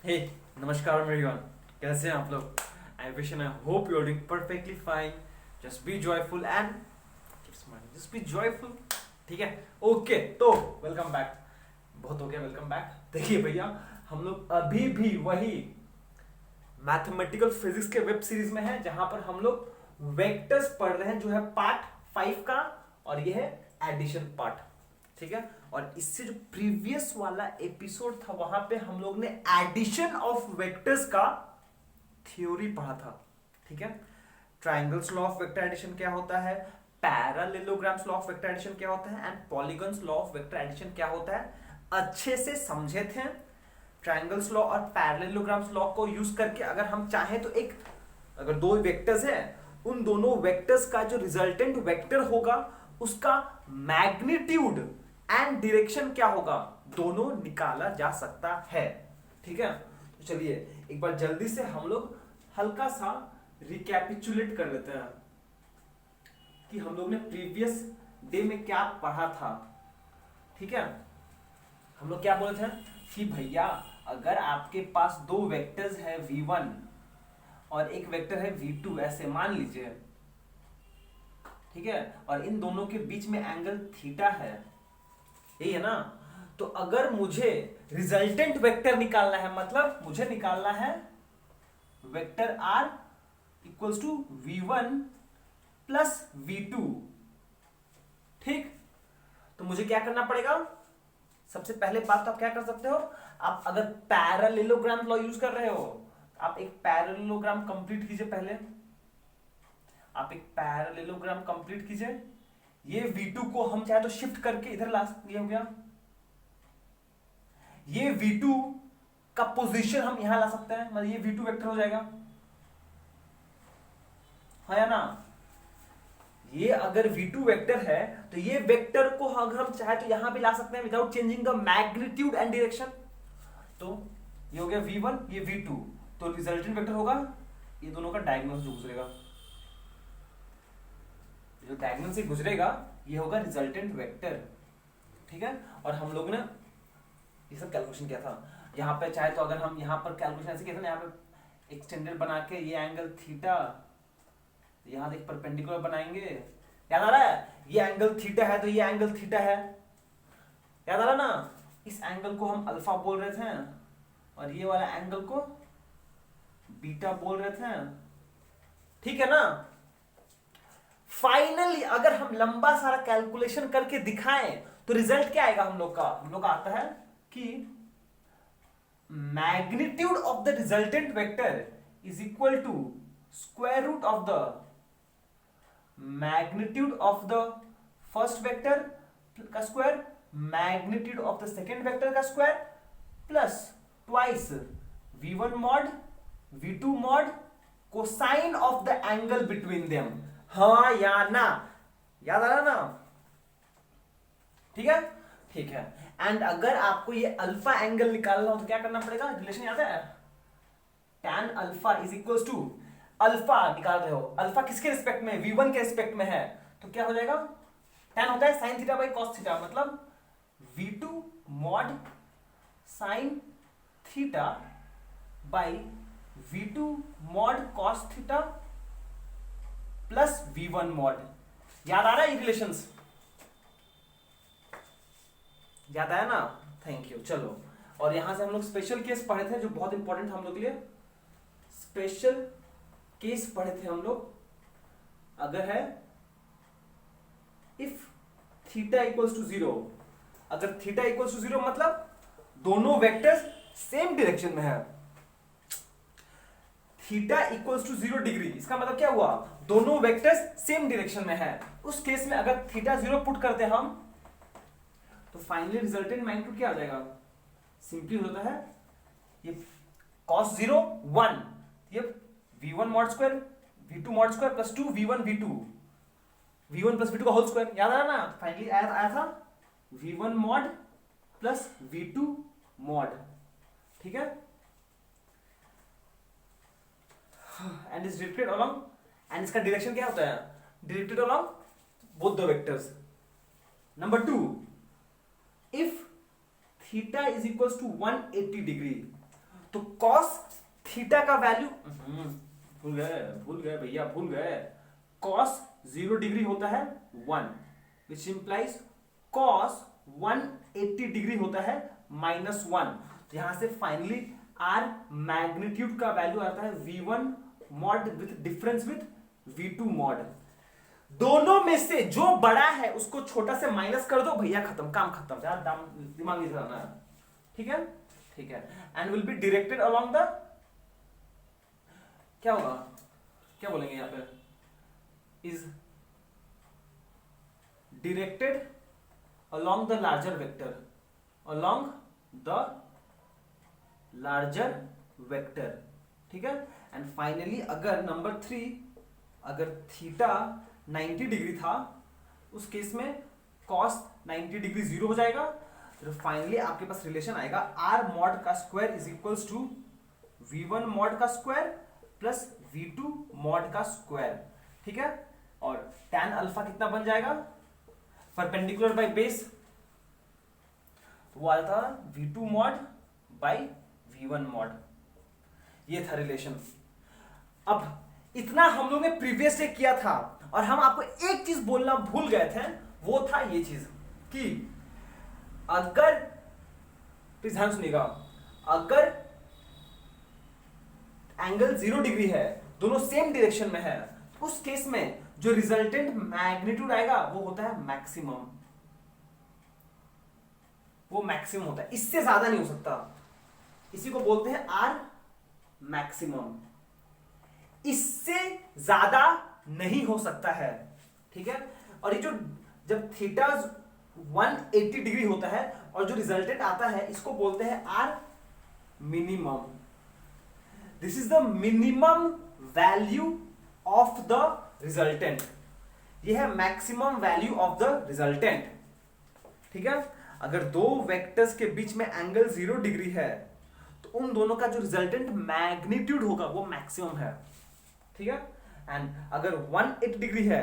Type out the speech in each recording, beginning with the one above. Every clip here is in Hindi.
हे नमस्कार एवरीवन, कैसे हैं आप लोग? I wish and I hope you are doing perfectly fine. Just be joyful and keep smiling. Just be joyful. ठीक है, ओके. तो वेलकम बैक. बहुत हो गया वेलकम बैक. देखिए भैया, हम लोग अभी भी वही मैथमेटिकल फिजिक्स के वेब सीरीज में हैं, जहां पर हम लोग वेक्टर्स पढ़ रहे हैं, जो है पार्ट 5 का, और ये है एडिशन पार्ट. ठीक है, और इससे जो प्रीवियस वाला एपिसोड था, वहां पे हम लोग ने एडिशन ऑफ वेक्टर्स का थ्योरी पढ़ा था. ठीक है, triangles law of vector addition क्या होता है, parallelograms law of vector addition क्या होता है, and polygons law of vector addition क्या होता है, अच्छे से समझे थे. ट्राइंगल्स लॉ और पैरेललोग्राम्स लॉ को यूज करके अगर हम चाहें तो अगर दो वेक्टर्स हैं, उन दोनों वेक्टर्स का जो रिजल्टेंट वेक्टर होगा, उसका मैग्नीट्यूड एंड डायरेक्शन क्या होगा, दोनों निकाला जा सकता है. ठीक है, तो चलिए एक बार जल्दी से हम लोग हल्का सा रिकैपिचुलेट कर लेते हैं कि हम लोग ने प्रीवियस डे में क्या पढ़ा था. ठीक है, हम लोग क्या बोले थे कि भैया, अगर आपके पास दो वेक्टर्स है v1 और एक वेक्टर है v2, ऐसे मान लीजिए. ठीक है, और इन दोनों के बीच में एंगल थीटा है, यही है ना. तो अगर मुझे रिजल्टेंट वेक्टर निकालना है, मतलब मुझे निकालना है vector r equals to v1 plus v2. ठीक, तो मुझे क्या करना पड़ेगा? सबसे पहले बात तो आप क्या कर सकते हो, आप अगर पैरेललोग्राम लॉ यूज कर रहे हो, आप एक पैरेललोग्राम कंप्लीट कीजिए. पहले आप एक पैरेललोग्राम कंप्लीट कीजिए. ये v2 को हम चाहे तो शिफ्ट करके इधर ला, ये हो गया. ये v2 का पोजीशन हम यहां ला सकते हैं, मतलब ये v2 वेक्टर हो जाएगा, है या ना. ये अगर v2 वेक्टर है, तो ये वेक्टर को अगर हम चाहे तो यहां भी ला सकते हैं without changing the magnitude and direction. तो ये हो गया v1, ये v2. तो रिजल्टेंट वेक्टर होगा ये दोनों का डायगोनल जो गुजरेगा, जो डायगोनल से गुजरेगा, ये होगा रिजल्टेंट वेक्टर. ठीक है, और हम लोग ने ये सब कैलकुलेशन किया था. यहाँ पे चाहे तो अगर हम यहाँ पर कैलकुलेशन ऐसे किया था ना, यहाँ पे एक्सटेंडेड बना के ये एंगल थीटा, यहाँ एक परपेंडिकुलर बनाएंगे. याद आ रहा है, ये एंगल थीटा है तो ये एंगल थीटा है. याद आ रहा ना, इस एंगल को हम अल्फा बोल रहे थे और ये वाला एंगल को बीटा बोल रहे थे. ठीक है ना. फाइनली अगर हम लंबा सारा कैलकुलेशन करके दिखाएं तो रिजल्ट क्या आएगा हम लोग का? हम लोग का आता है कि magnitude of the resultant vector is equal to square root of the magnitude of the first vector का square, magnitude of the second vector का square, plus twice v1 mod v2 mod cosine of the angle between them. हाँ या ना, याद आ रहा ना. ठीक है, ठीक है. एंड अगर आपको ये अल्फा एंगल निकालना हो तो क्या करना पड़ेगा? रिलेशन याद है, tan alpha is equal to, alpha निकाल रहे हो, अल्फा किसके रिस्पेक्ट में? v1 के रिस्पेक्ट में है, तो क्या हो जाएगा? tan होता है sin theta by cos theta, मतलब v2 mod sin theta by v2 mod cos theta plus v1 mod. याद आ रहा है ये रिलेशंस? याद आया ना? Thank you. चलो, और यहां से हम लोग स्पेशल केस पढ़े थे, जो बहुत इंपॉर्टेंट था हम लोग के लिए. स्पेशल केस पढ़े थे हम लोग. अगर है इफ थीटा इक्वल्स टू 0, अगर थीटा इक्वल्स टू 0 मतलब दोनों वेक्टर्स सेम डायरेक्शन में है. थीटा इक्वल्स टू 0 डिग्री, इसका मतलब क्या हुआ? दोनों वेक्टर्स सेम डायरेक्शन में है. उस केस में अगर थीटा 0 पुट करते हैं हम, तो फाइनली रिजल्टेंट मैग्नीट्यूड क्या आ जाएगा? सिंपली होता है ये cos 0 1, ये v1 mod square v2 mod square plus 2 v1 v2, v1 plus v2 का होल स्क्वायर. याद आ रहा ना? फाइनली आया था v1 mod plus v2 mod. ठीक है, and is directed along, and इसका डायरेक्शन क्या होता है? Directed along both the vectors. Number 2, if theta is equal to 180 degree, तो कॉस थीटा का वैल्यू भूल गए भैया, भूल गए। कॉस 0 डिग्री होता है 1, विच इंप्लाइज कॉस 180 डिग्री होता है -1। तो यहां से फाइनली आर मैग्नीट्यूड का वैल्यू आता है V1 mod with difference with V2 mod. दोनों में से जो बड़ा है उसको छोटा से माइनस कर दो भैया, खत्म, काम खत्म, ज्यादा दिमाग नहीं चलाना है। ठीक है, ठीक है। And will be directed along the, क्या होगा, क्या बोलेंगे यहां पे, is directed along the larger vector, along the larger vector. ठीक है। एंड फाइनली अगर नंबर 3, अगर थीटा 90 डिग्री था उस केस में कॉस 90 डिग्री 0 हो जाएगा। तो फाइनली आपके पास रिलेशन आएगा आर मॉड का square is equals to V1 mod का स्क्वायर प्लस V2 मॉड का स्क्वायर। ठीक है। और tan अल्फा कितना बन जाएगा, परपेंडिकुलर बाय बेस, तो वो आता V2 mod by V1 mod. ये था रिलेशन। अब इतना हम लोग ने प्रीवियस डे किया था और हम आपको एक चीज बोलना भूल गए थे, वो था ये चीज कि अगर, प्लीज ध्यान सुनिएगा, अगर एंगल 0 डिग्री है, दोनों सेम डायरेक्शन में है, तो उस केस में जो रिजल्टेंट मैग्नीट्यूड आएगा वो होता है मैक्सिमम, वो मैक्सिमम होता है, इससे ज्यादा नहीं हो सकता। इसी को बोलते हैं आर मैक्सिमम, इससे ज्यादा नहीं हो सकता है। ठीक है। और ये जो जब थीटा 180 डिग्री होता है और जो रिजल्टेंट आता है इसको बोलते हैं R minimum. This is the minimum value of the resultant, ये है maximum value of the resultant. ठीक है। अगर दो वेक्टर्स के बीच में एंगल 0 डिग्री है तो उन दोनों का जो रिजल्टेंट मैग्नीट्यूड होगा वो मैक्सिमम है। ठीक है। एंड अगर 180 डिग्री है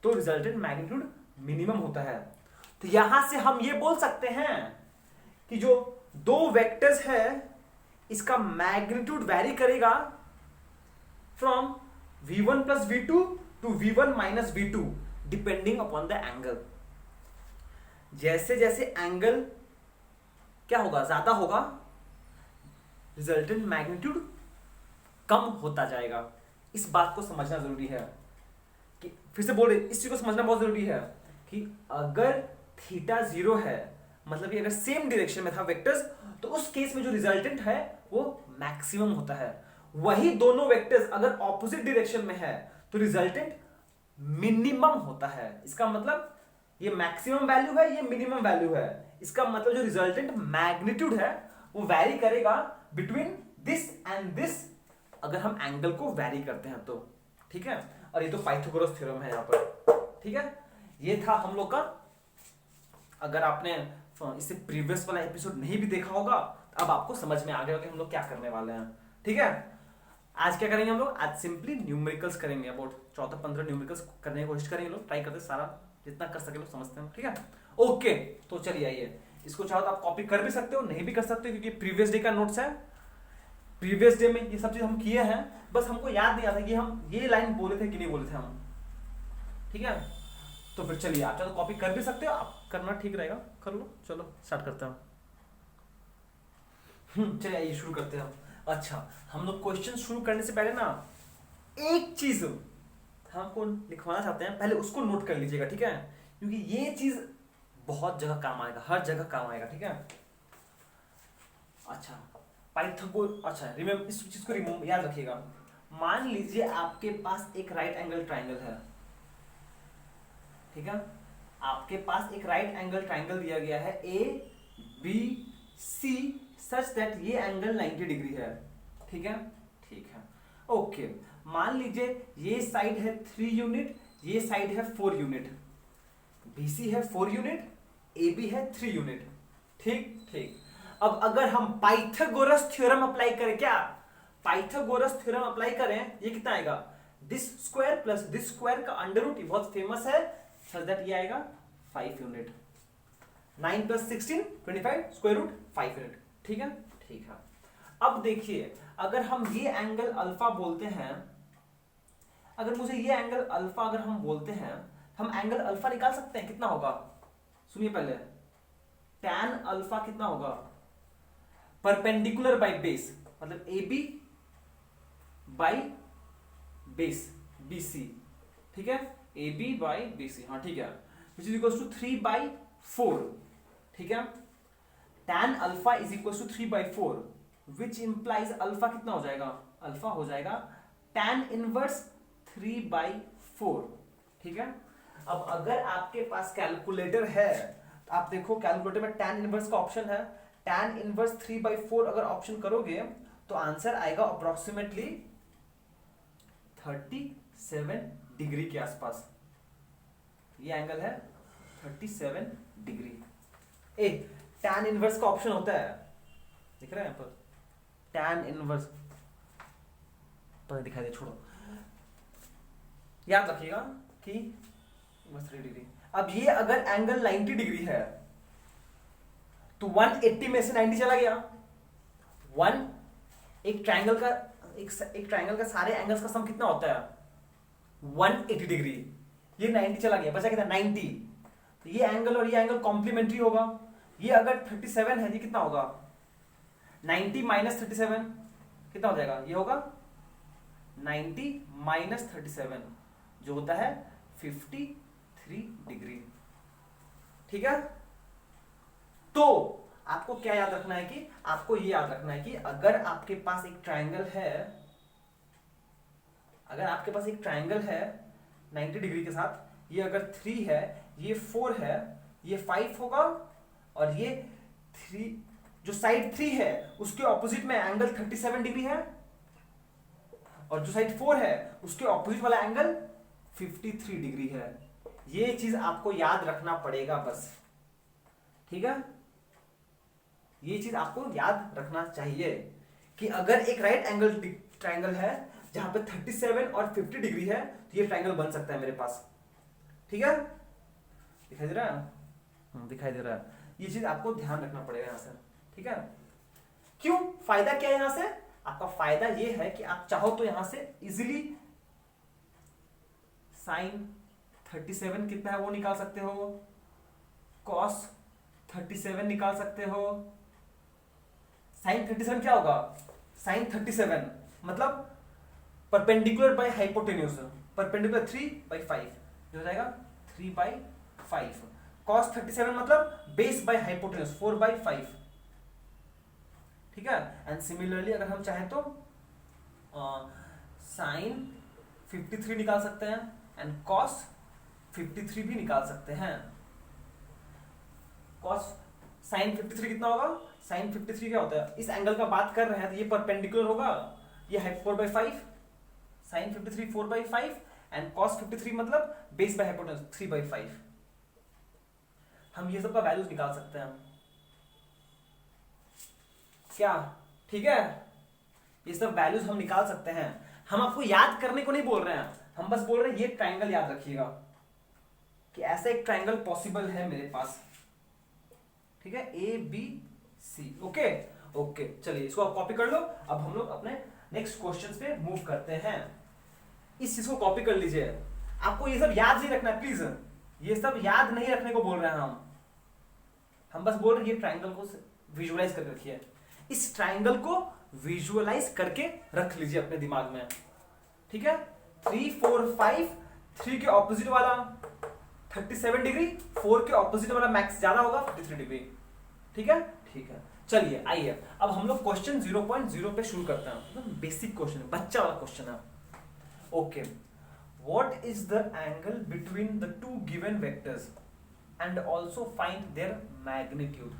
तो रिजल्टेंट मैग्नीट्यूड मिनिमम होता है। तो यहां से हम ये बोल सकते हैं कि जो दो वेक्टर्स है इसका मैग्नीट्यूड वैरी करेगा from V1 plus V2 to V1 minus V2 depending upon the angle. जैसे जैसे एंगल क्या होगा, ज्यादा होगा, रिजल्टेंट मैग्नीट्यूड कम होता जाएगा। इस बात को समझना जरूरी है कि, फिर से बोल रहे, इस चीज को समझना बहुत जरूरी है कि अगर थीटा 0 है, मतलब ये अगर सेम डायरेक्शन में था वेक्टर्स, तो उस केस में जो रिजल्टेंट है वो मैक्सिमम होता है। वही दोनों वेक्टर्स अगर ऑपोजिट डायरेक्शन में है तो रिजल्टेंट मिनिमम होता है। इसका मतलब ये मैक्सिमम वैल्यू है, ये मिनिमम वैल्यू है। इसका मतलब जो रिजल्टेंट मैग्नीट्यूड है वो वैरी करेगा बिटवीन दिस एंड दिस, अगर हम एंगल को वैरी करते हैं तो। ठीक है। और ये तो पाइथागोरस थ्योरम है यहाँ पर। ठीक है। ये था हम लोग का। अगर आपने इससे प्रीवियस वाला एपिसोड नहीं भी देखा होगा अब आपको समझ में आ गया कि हम लोग क्या करने वाले हैं। ठीक है। आज क्या करेंगे हम लोग, आज सिंपली न्यूमेरिकल्स करेंगे, अबाउट 14-15 न्यूमेरिकल्स करने की कोशिश करेंगे लोग, ट्राई करते सारा जितना कर सके लोग समझते हैं। ठीक है। ओके, तो चलिए आइए, इसको चाहो तो आप कॉपी कर भी सकते हो, नहीं भी कर सकते हो, क्योंकि प्रीवियस डे का नोट्स है। प्रीवियस डे में ये सब चीज हम किए हैं, बस हमको याद नहीं आता कि हम ये लाइन बोले थे कि नहीं बोले थे हम। ठीक है। तो फिर चलिए, आप चाहो तो कॉपी कर भी सकते हो, आप करना ठीक रहेगा, कर लो। चलो स्टार्ट करते हैं। चलिए आइए शुरू करते हैं हम। अच्छा, हम लोग क्वेश्चन शुरू करने से पहले ना एक चीज हमको लिखवाना चाहते हैं, पहले उसको नोट कर लीजिएगा। ठीक है। क्योंकि ये चीज बहुत जगह काम आएगा, हर जगह काम आएगा। ठीक है। अच्छा, पाइथागोरस, अच्छा रिमेम्बर, इस चीज को रिमेम्बर याद रखिएगा। मान लीजिए आपके पास एक राइट एंगल ट्राइंगल है। ठीक है। आपके पास एक राइट एंगल ट्राइंगल दिया गया है ABC सच दैट ये एंगल 90 डिग्री है। ठीक है। ठीक है। ओके, मान लीजिए ये साइड है 3 यूनिट, ये साइड है 4 यूनिट, BC है 4 यूनिट, AB है 3 यूनिट। ठीक ठीक। अब अगर हम पाइथागोरस थ्योरम अप्लाई करें, क्या पाइथागोरस थ्योरम अप्लाई करें, ये कितना आएगा, this square plus this square का अंडर रूट, बहुत फेमस है, सच दैट ये आएगा 5 unit. 9 plus 16 25 square root 5 unit. ठीक है। ठीक है। अब देखिए, अगर हम ये एंगल अल्फा बोलते हैं, अगर मुझे ये एंगल अल्फा अगर हम बोलते हैं, हम एंगल अल्फा निकाल सकते हैं, कितना होगा? सुनिए पहले, tan अल्फा कितना होगा? परपेंडिकुलर बाई बेस, मतलब A B by base B C, ठीक है, A B by B C, हाँ ठीक है, विच इज इक्वल टू 3/4, ठीक है। tan alpha is equal to 3/4, which implies alpha कितना हो जाएगा? अल्फा हो जाएगा tan इनवर्स 3/4, ठीक है। अब अगर आपके पास कैलकुलेटर है तो आप देखो कैलकुलेटर में tan इनवर्स का ऑप्शन है, tan इनवर्स 3/4 अगर ऑप्शन करोगे तो आंसर आएगा अप्रोक्सीमेटली 37 डिग्री के आसपास। ये एंगल है 37 डिग्री। ए tan इनवर्स का ऑप्शन होता है, दिख रहा है यहाँ पर tan इनवर्स, पता दिखाई दे, छोड़ो, याद रखिएगा कि 3 डिग्री। अब ये अगर एंगल 90 डिग्री है तो 180 में से 90 चला गया, एक ट्रायंगल का सारे एंगल्स का सम कितना होता है? 180 डिग्री। ये 90 चला गया, बचा कितना? 90। तो ये एंगल और ये एंगल कॉम्प्लीमेंट्री होगा। ये अगर 37 है, ये कितना होगा? 90 माइनस 37 कितना हो जाएगा? ये होगा 90 माइनस 37 जो होता है 53 डिग्री, ठीक है। तो आपको क्या याद रखना है कि आपको ये याद रखना है कि अगर आपके पास एक ट्रायंगल है, 90 डिग्री के साथ, ये अगर 3 है, ये 4 है, ये 5 होगा, और ये 3, जो साइड 3 है उसके ऑपोजिट में एंगल 37 डिग्री है, और जो साइड 4 है उसके ऑपोजिट वाला एंगल 53 डिग्री है। ये चीज आपको याद रखना पड़ेगा बस, ठीक है। ये चीज आपको याद रखना चाहिए कि अगर एक राइट एंगल ट्रायंगल है जहां पे 37 और 50 डिग्री है तो ये ट्रायंगल बन सकता है मेरे पास, ठीक है। दिखाई दे रहा है? दिखाई दे रहा है। ये चीज आपको ध्यान रखना पड़ेगा यहां से, ठीक है। क्यों? फायदा क्या है यहां से? आपका फायदा ये है कि आप चाहो तो यहां से इजिली साइन 37 कितना है वो निकाल सकते हो, कॉस 37 निकाल सकते हो। साइन 37 क्या होगा? साइन 37 मतलब परपेंडिकुलर बाय हाइपोटेन्यूज, परपेंडिकुलर 3/5 जो हो जाएगा 3/5। कॉस 37 मतलब बेस बाय हाइपोटेन्यूज 4/5, ठीक है। एंड सिमिलरली अगर हम चाहें तो साइन 53 निकाल सकते हैं एंड कॉस 53 भी निकाल सकते हैं। कॉस साइन 53 कितना होगा? साइन 53 क्या होता है? इस एंगल का बात कर रहे हैं तो ये परपेंडिकुलर होगा, ये है 4/5, साइन 53 4/5 एंड कॉस 53 मतलब बेस बाय हाइपोटेन्यूज 3/5। हम ये सब का वैल्यूज निकाल सकते हैं क्या, ठीक है। ये सब वैल्यूज हम निकाल सकते हैं। हम आपको याद करने को नहीं बोल रहे हैं, हम बस बोल रहे हैं ये ट्रायंगल याद रखिएगा कि ऐसा एक ट्रायंगल पॉसिबल है मेरे पास, ठीक है, A B C. Okay okay, चलिए इसको आप कॉपी कर लो। अब हम लोग अपने नेक्स्ट क्वेश्चन पे मूव करते हैं। इस चीज को कॉपी कर लीजिए। आपको ये सब याद नहीं रखना है प्लीज, ये सब याद नहीं रखने को बोल रहे हैं हम बस बोल रहे हैं ये ट्रायंगल को विजुअलाइज करके रखिए। इस ट्रायंगल को विजुअलाइज करके रख लीजिए अपने दिमाग में, ठीक है। 3 4 5, 3 के ऑपोजिट वाला 37 डिग्री, 4 के ऑपोजिट वाला मैक्स ज्यादा होगा 53 डिग्री, ठीक है। ठीक है, चलिए आइए अब हम लोग क्वेश्चन 0.0 पे शुरू करते हैं। एकदम बेसिक क्वेश्चन है, बच्चा वाला क्वेश्चन है। Okay, what is the angle between the to given vectors and also find there magnitude.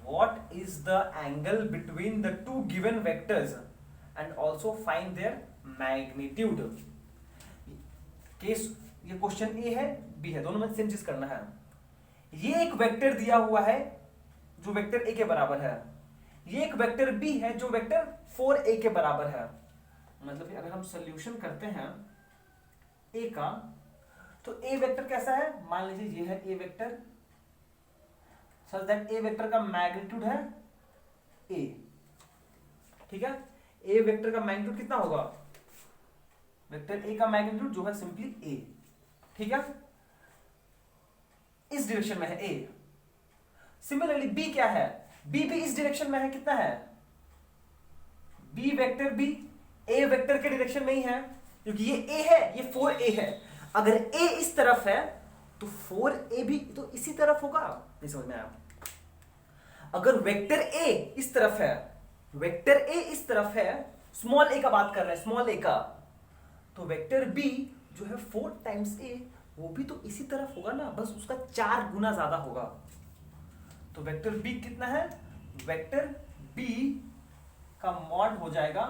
What is the angle between the to given vectors and also find there magnitude. Case ये क्वेश्चन ए है बी है, दोनों में सेम चीज करना है। ये एक वेक्टर दिया हुआ है जो वेक्टर ए के बराबर है, ये एक वेक्टर बी है जो वेक्टर 4a के बराबर है। मतलब अगर हम सॉल्यूशन करते हैं ए का तो ए वेक्टर कैसा है, मान लीजिए ये है A vector, such that A vector का मैग्नीट्यूड है ए, ठीक है, ए वेक्टर का मैग्नीट्यूड कितना होगा, वेक्टर ए का मैग्नीट्यूड जो है सिंपली ए, ठीक है, इस डायरेक्शन में है ए। सिमिलरली बी क्या है, बी भी इस डायरेक्शन में है, कितना है, बी वेक्टर भी ए वेक्टर के डायरेक्शन में ही है, क्योंकि ये ए है, ये 4a है। अगर ए इस तरफ है तो 4a भी तो इसी तरफ होगा, नहीं समझ में आया। अगर वेक्टर ए इस तरफ है, वेक्टर ए इस तरफ है, स्मॉल ए का बात कर रहे हैं, स्मॉल ए का, तो वेक्टर बी जो है 4 टाइम्स ए, वो भी तो इसी तरफ होगा ना, बस उसका 4 गुना ज्यादा होगा। तो वेक्टर बी कितना है, वेक्टर बी का मॉड हो जाएगा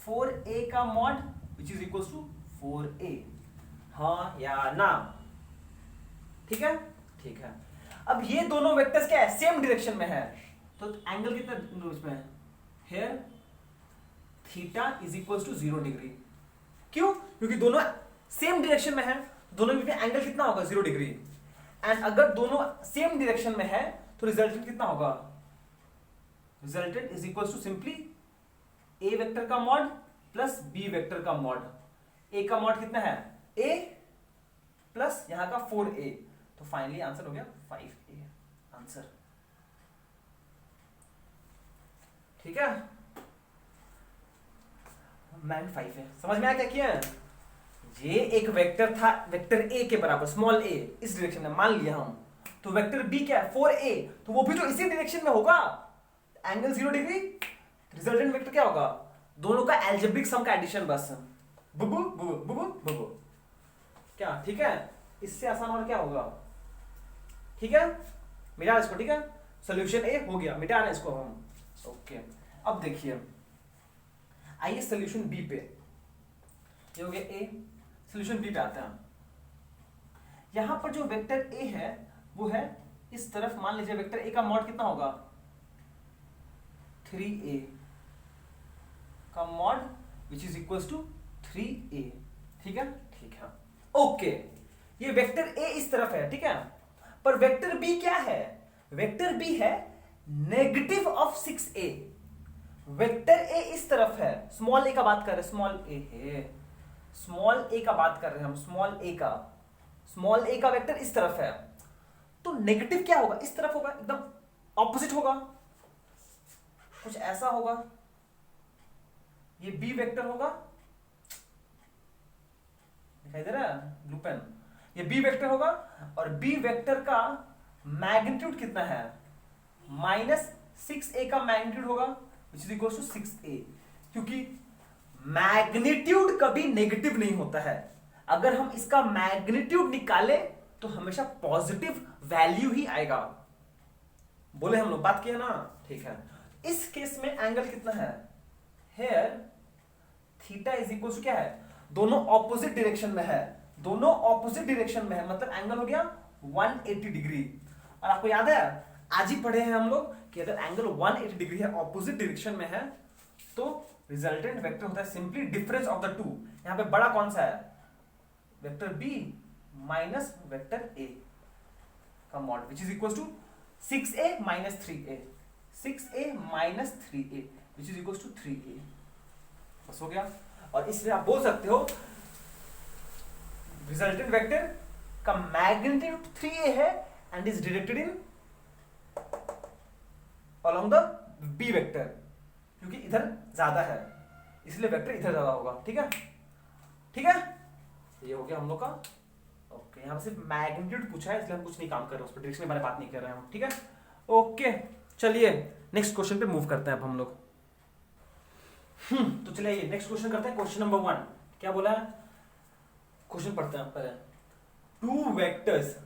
4a का mod which is equal to 4a, हाँ या ना, ठीक है, ठीक है। अब ये दोनों वेक्टर्स क्या है, सेम डायरेक्शन में है, तो एंगल कितना उसमें है, here theta is equal to 0 degree. क्यों, क्योंकि दोनों सेम डायरेक्शन में है, दोनों के बीच में एंगल कितना होगा, 0 डिग्री। एंड अगर दोनों सेम डायरेक्शन में है तो रिजल्टेंट कितना होगा, resultant is equal to simply A vector का मॉड प्लस बी वेक्टर का मॉड। ए का मॉड कितना है, ए प्लस यहां का 4a, तो फाइनली आंसर हो गया 5a आंसर, ठीक है, मैन 5 है। समझ में आया क्या किया है, ये एक वेक्टर था, वेक्टर ए के बराबर स्मॉल ए इस डायरेक्शन में मान लिया हम, तो वेक्टर बी क्या है 4a, तो वो भी तो इसी डायरेक्शन में होगा, एंगल 0 डिग्री, रिजल्टेंट वेक्टर क्या होगा, दोनों का एल्जेब्रिक सम का एडिशन, बस बुबु बुबु बुबु बुबु, क्या, ठीक है, इससे आसान और क्या होगा, ठीक है, मिटा इसको, ठीक है, सॉल्यूशन ए हो गया, मिटा ना इसको हम, ओके। अब देखिए, आइए सॉल्यूशन बी पे, ये हो गया ए, सॉल्यूशन बी पे आते हैं। यहां पर जो वेक्टर ए है वो है इस तरफ, मान लीजिए वेक्टर ए का मॉड कितना होगा, 3a का mod which is equal to 3a, ठीक है, ठीक है, ओके। ये वेक्टर ए इस तरफ है, ठीक है, पर वेक्टर बी क्या है, वेक्टर बी है negative of 6a। Vector A इस तरफ है, स्मॉल ए का बात कर रहे हैं, स्मॉल ए है, स्मॉल ए का बात कर रहे हैं हम, स्मॉल ए का, स्मॉल ए का वेक्टर इस तरफ है, तो नेगेटिव क्या होगा, इस तरफ होगा, एकदम ऑपोजिट होगा, कुछ ऐसा होगा, ये बी वेक्टर होगा, दिखाई दे रहा है ब्लू पेन, ये बी वेक्टर होगा, और बी वेक्टर का मैग्नीट्यूड कितना है, -6a का मैग्नीट्यूड होगा विच इज इक्वल टू 6a, क्योंकि मैग्नीट्यूड कभी नेगेटिव नहीं होता है, अगर हम इसका मैग्नीट्यूड निकाले तो हमेशा पॉजिटिव वैल्यू ही आएगा, बोले हम लोग, बात किया ना, ठीक है। इस केस में एंगल कितना है, here theta is equal to क्या है, दोनों ऑपोजिट डायरेक्शन में है, दोनों ऑपोजिट डायरेक्शन में है, मतलब एंगल हो गया 180 डिग्री। और आपको याद है आज ही पढ़े हैं हम लोग कि अगर एंगल 180 डिग्री है, ऑपोजिट डायरेक्शन में है, तो रिजल्टेंट वेक्टर होता है simply difference of the two. यहां पे बड़ा कौन सा है, vector B minus vector A का mod which is equal to 6a minus 3a, 6a minus 3a which is equal to 3a, बस हो गया। और इसलिए आप बोल सकते हो रिजल्टेंट वेक्टर का मैग्नीट्यूड 3a है and is directed in along the B vector, क्योंकि इधर ज्यादा है इसलिए वेक्टर इधर ज्यादा होगा, ठीक है, ठीक है, ये हो गया हम लोग का, ओके। यहाँ पे सिर्फ मैग्नीट्यूड पूछा है इसलिए हम कुछ नहीं काम कर रहे हैं, उस पर डायरेक्शन के बारे में बात नहीं कर रहे हैं हम, ठीक है, ओके। चलिए नेक्स्ट क्वेश्चन पे मूव करते हैं अब हम लोग। तो चलिए नेक्स्ट क्वेश्चन करते हैं, क्वेश्चन नंबर 1 क्या बोला है, क्वेश्चन पढ़ते हैं पहले। Two vectors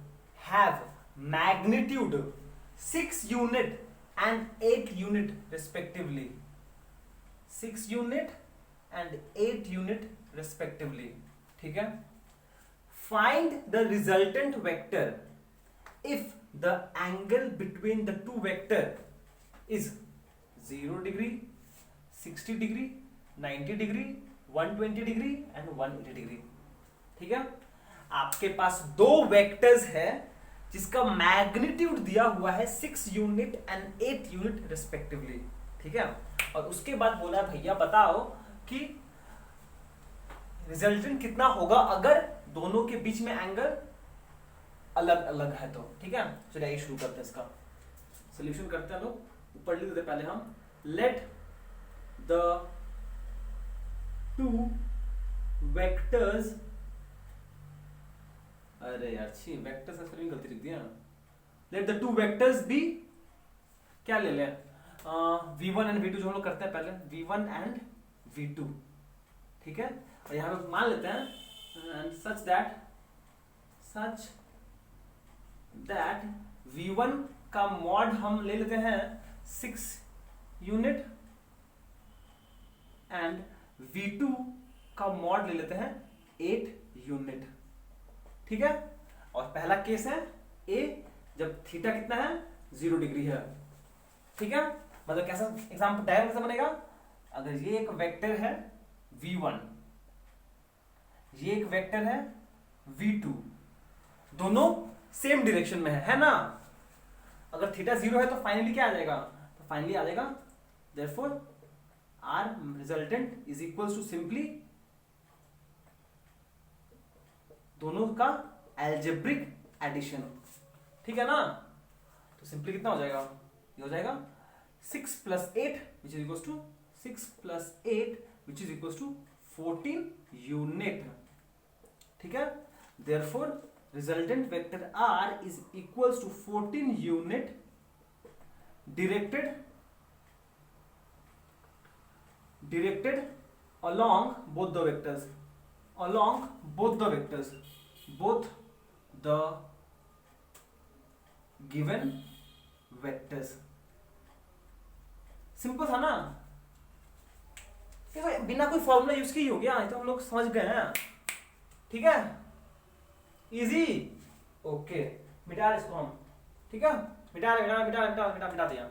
have magnitude 6 unit and 8 unit respectively, 6 unit and 8 unit respectively, ठीक है। Find the resultant vector if the angle between the two vector is 0 degree, 60 degree, 90 degree, 120 degree and 180 degree, ठीक है। आपके पास दो वेक्टर्स है जिसका मैग्नीट्यूड दिया हुआ है 6 यूनिट एंड 8 यूनिट रिस्पेक्टिवली, ठीक है। और उसके बाद बोला भैया बताओ कि रिजल्टेंट कितना होगा अगर दोनों के बीच में एंगल अलग अलग है तो। ठीक है, चलिए शुरू करते हैं, इसका सोल्यूशन करते हैं। लोग ऊपर लिख देते पहले हम, लेट द टू वेक्टर्स, अरे यार छी वेक्टर्स का स्पेलिंग गलती लिख दिया। Let the two vectors be, क्या ले लें, v1 एंड v2 जो हम लोग करते हैं पहले, v1 एंड v2। ठीक है, और यहां पे मान लेते हैं एंड सच दैट v1 का मॉड हम ले लेते हैं 6 यूनिट एंड v2 का मॉड ले लेते हैं 8 यूनिट। ठीक है, और पहला केस है a, जब थीटा कितना है 0 डिग्री है। ठीक है, मतलब कैसा एग्जाम्पल डायग्राम कैसा बनेगा, अगर ये एक वेक्टर है v1, ये एक वेक्टर है v2, दोनों सेम डायरेक्शन में है ना। अगर थीटा 0 है तो फाइनली क्या आ जाएगा, तो फाइनली आ जाएगा therefore R resultant is equals to simply दोनों का एल्जेब्रिक एडिशन। ठीक है ना, तो सिंपली कितना हो जाएगा, ये हो जाएगा 6 + 8 which is equals to 6 + 8 which is equals to 14 unit. ठीक है, therefore resultant vector r is equals to 14 unit directed along both the vectors, both the given vectors। Simple था ना, बिना कोई फॉर्मूला यूज की हो गया, तो हम लोग समझ गए हैं। ठीक है, इजी। ओके, मिटा रहे इसको हम। ठीक है, मिटा दिया।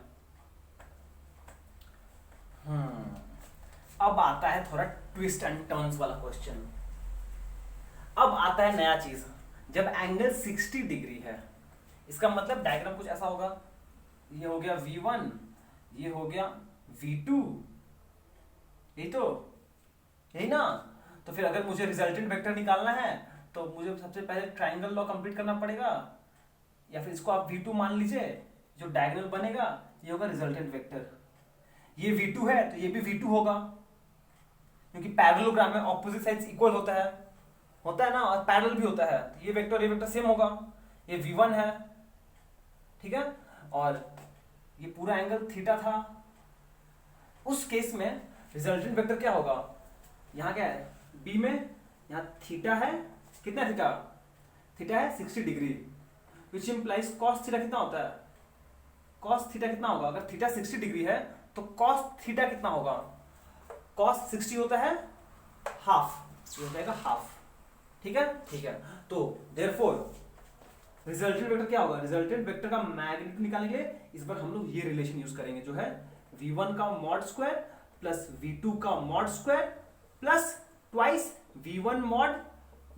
अब आता है थोड़ा ट्विस्ट एंड टर्न्स वाला क्वेश्चन। अब आता है नया चीज, जब एंगल 60 डिग्री है, इसका मतलब डायग्राम कुछ ऐसा होगा, ये हो गया v1, ये हो गया v2, यही ना। तो फिर अगर मुझे रिजल्टेंट वेक्टर निकालना है तो मुझे सबसे पहले ट्राइंगल लॉ कंप्लीट करना पड़ेगा, या फिर इसको आप v2 मान लीजिए, जो डायगोनल बनेगा ये होगा रिजल्टेंट वेक्टर। ये v2 है तो ये भी v2 होगा, क्योंकि पैरेललोग्राम में ऑपोजिट साइड्स इक्वल होता है ना, और पैरेलल भी होता है, तो ये वेक्टर सेम होगा। ये v1 है, ठीक है, और ये पूरा एंगल थीटा था। उस केस में रिजल्टेंट वेक्टर क्या होगा, यहां क्या है b में, यहां थीटा है, कितना थीटा है 60 degree, which implies cos theta कितना होता है, cos थीटा कितना होगा, अगर थीटा 60 डिग्री है तो cos थीटा कितना होगा, cos 60 होता है हाफ, ये हो जाएगा हाफ। ठीक है, तो देयरफॉर रिजल्टेंट वेक्टर क्या होगा, रिजल्टेंट वेक्टर का मैग्नीट्यूड निकालने के लिए इस बार हम लोग ये रिलेशन यूज करेंगे, जो है v1 का मॉड स्क्वायर प्लस v2 का mod square plus twice v1 mod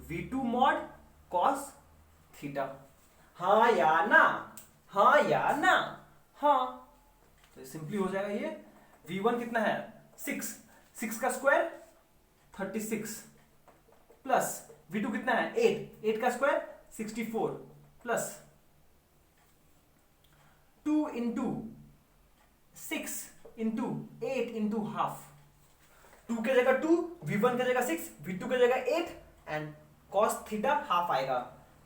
v2 mod cos theta. हाँ या ना, तो सिंपली हो जाएगा ये v1 कितना है 6 का स्क्वायर 36 प्लस v2 कितना है 8 का square 64 plus 2 into 6 into 8 into half, 2 के जगह 2, v1 के जगह 6, v2 के जगह 8 एंड cos थीटा हाफ आएगा,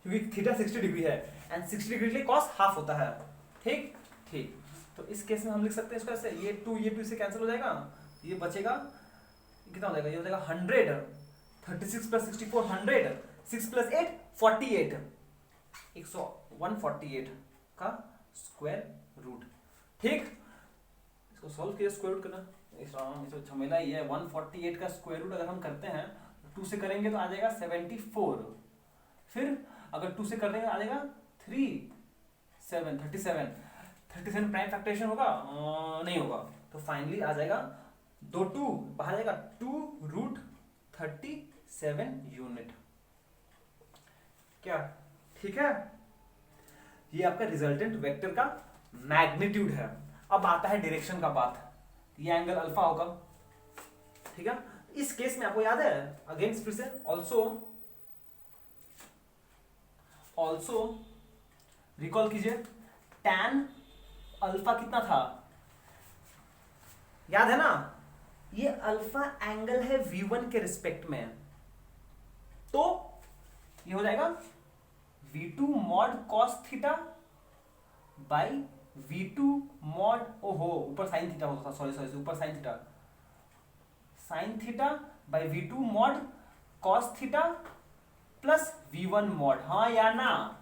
क्योंकि थीटा 60 डिग्री है एंड 60 डिग्री के लिए cos हाफ होता है। ठीक, तो इस केस में हम लिख सकते हैं इसको ऐसे, ये 2 से कैंसिल हो जाएगा, ये बचेगा कितना हो जाएगा, ये हो जाएगा 100, 36 प्लस 64 100, 6 प्लस 8 48, 148 का स्क्वायर रूट। ठीक, इसको सॉल्व किया, स्क्वायर रूट करना इस झमेला ही है। 148 का स्क्वायर रूट अगर हम करते हैं 2 से करेंगे तो आ जाएगा 74, फिर अगर 2 से करेंगे आ जाएगा 37 प्राइम फैक्टराइजेशन होगा नहीं होगा, तो फाइनली आ जाएगा 2 बाहर जाएगा 2√37 यूनिट। क्या ठीक है, ये आपका रिजल्टेंट वेक्टर का मैग्नीट्यूड है। अब आता है डायरेक्शन का बात, ये एंगल अल्फा होगा, ठीक है। इस केस में आपको याद है, अगेन फिर से ऑल्सो रिकॉल कीजिए, टैन अल्फा कितना था, याद है ना, ये अल्फा एंगल है V1 के रिस्पेक्ट में, तो ये हो जाएगा V2 mod cos theta by V2 mod, ओहो ऊपर साइन थीटा होता था, सॉरी ऊपर sine theta by V2 mod cos theta plus V1 mod, हाँ या ना,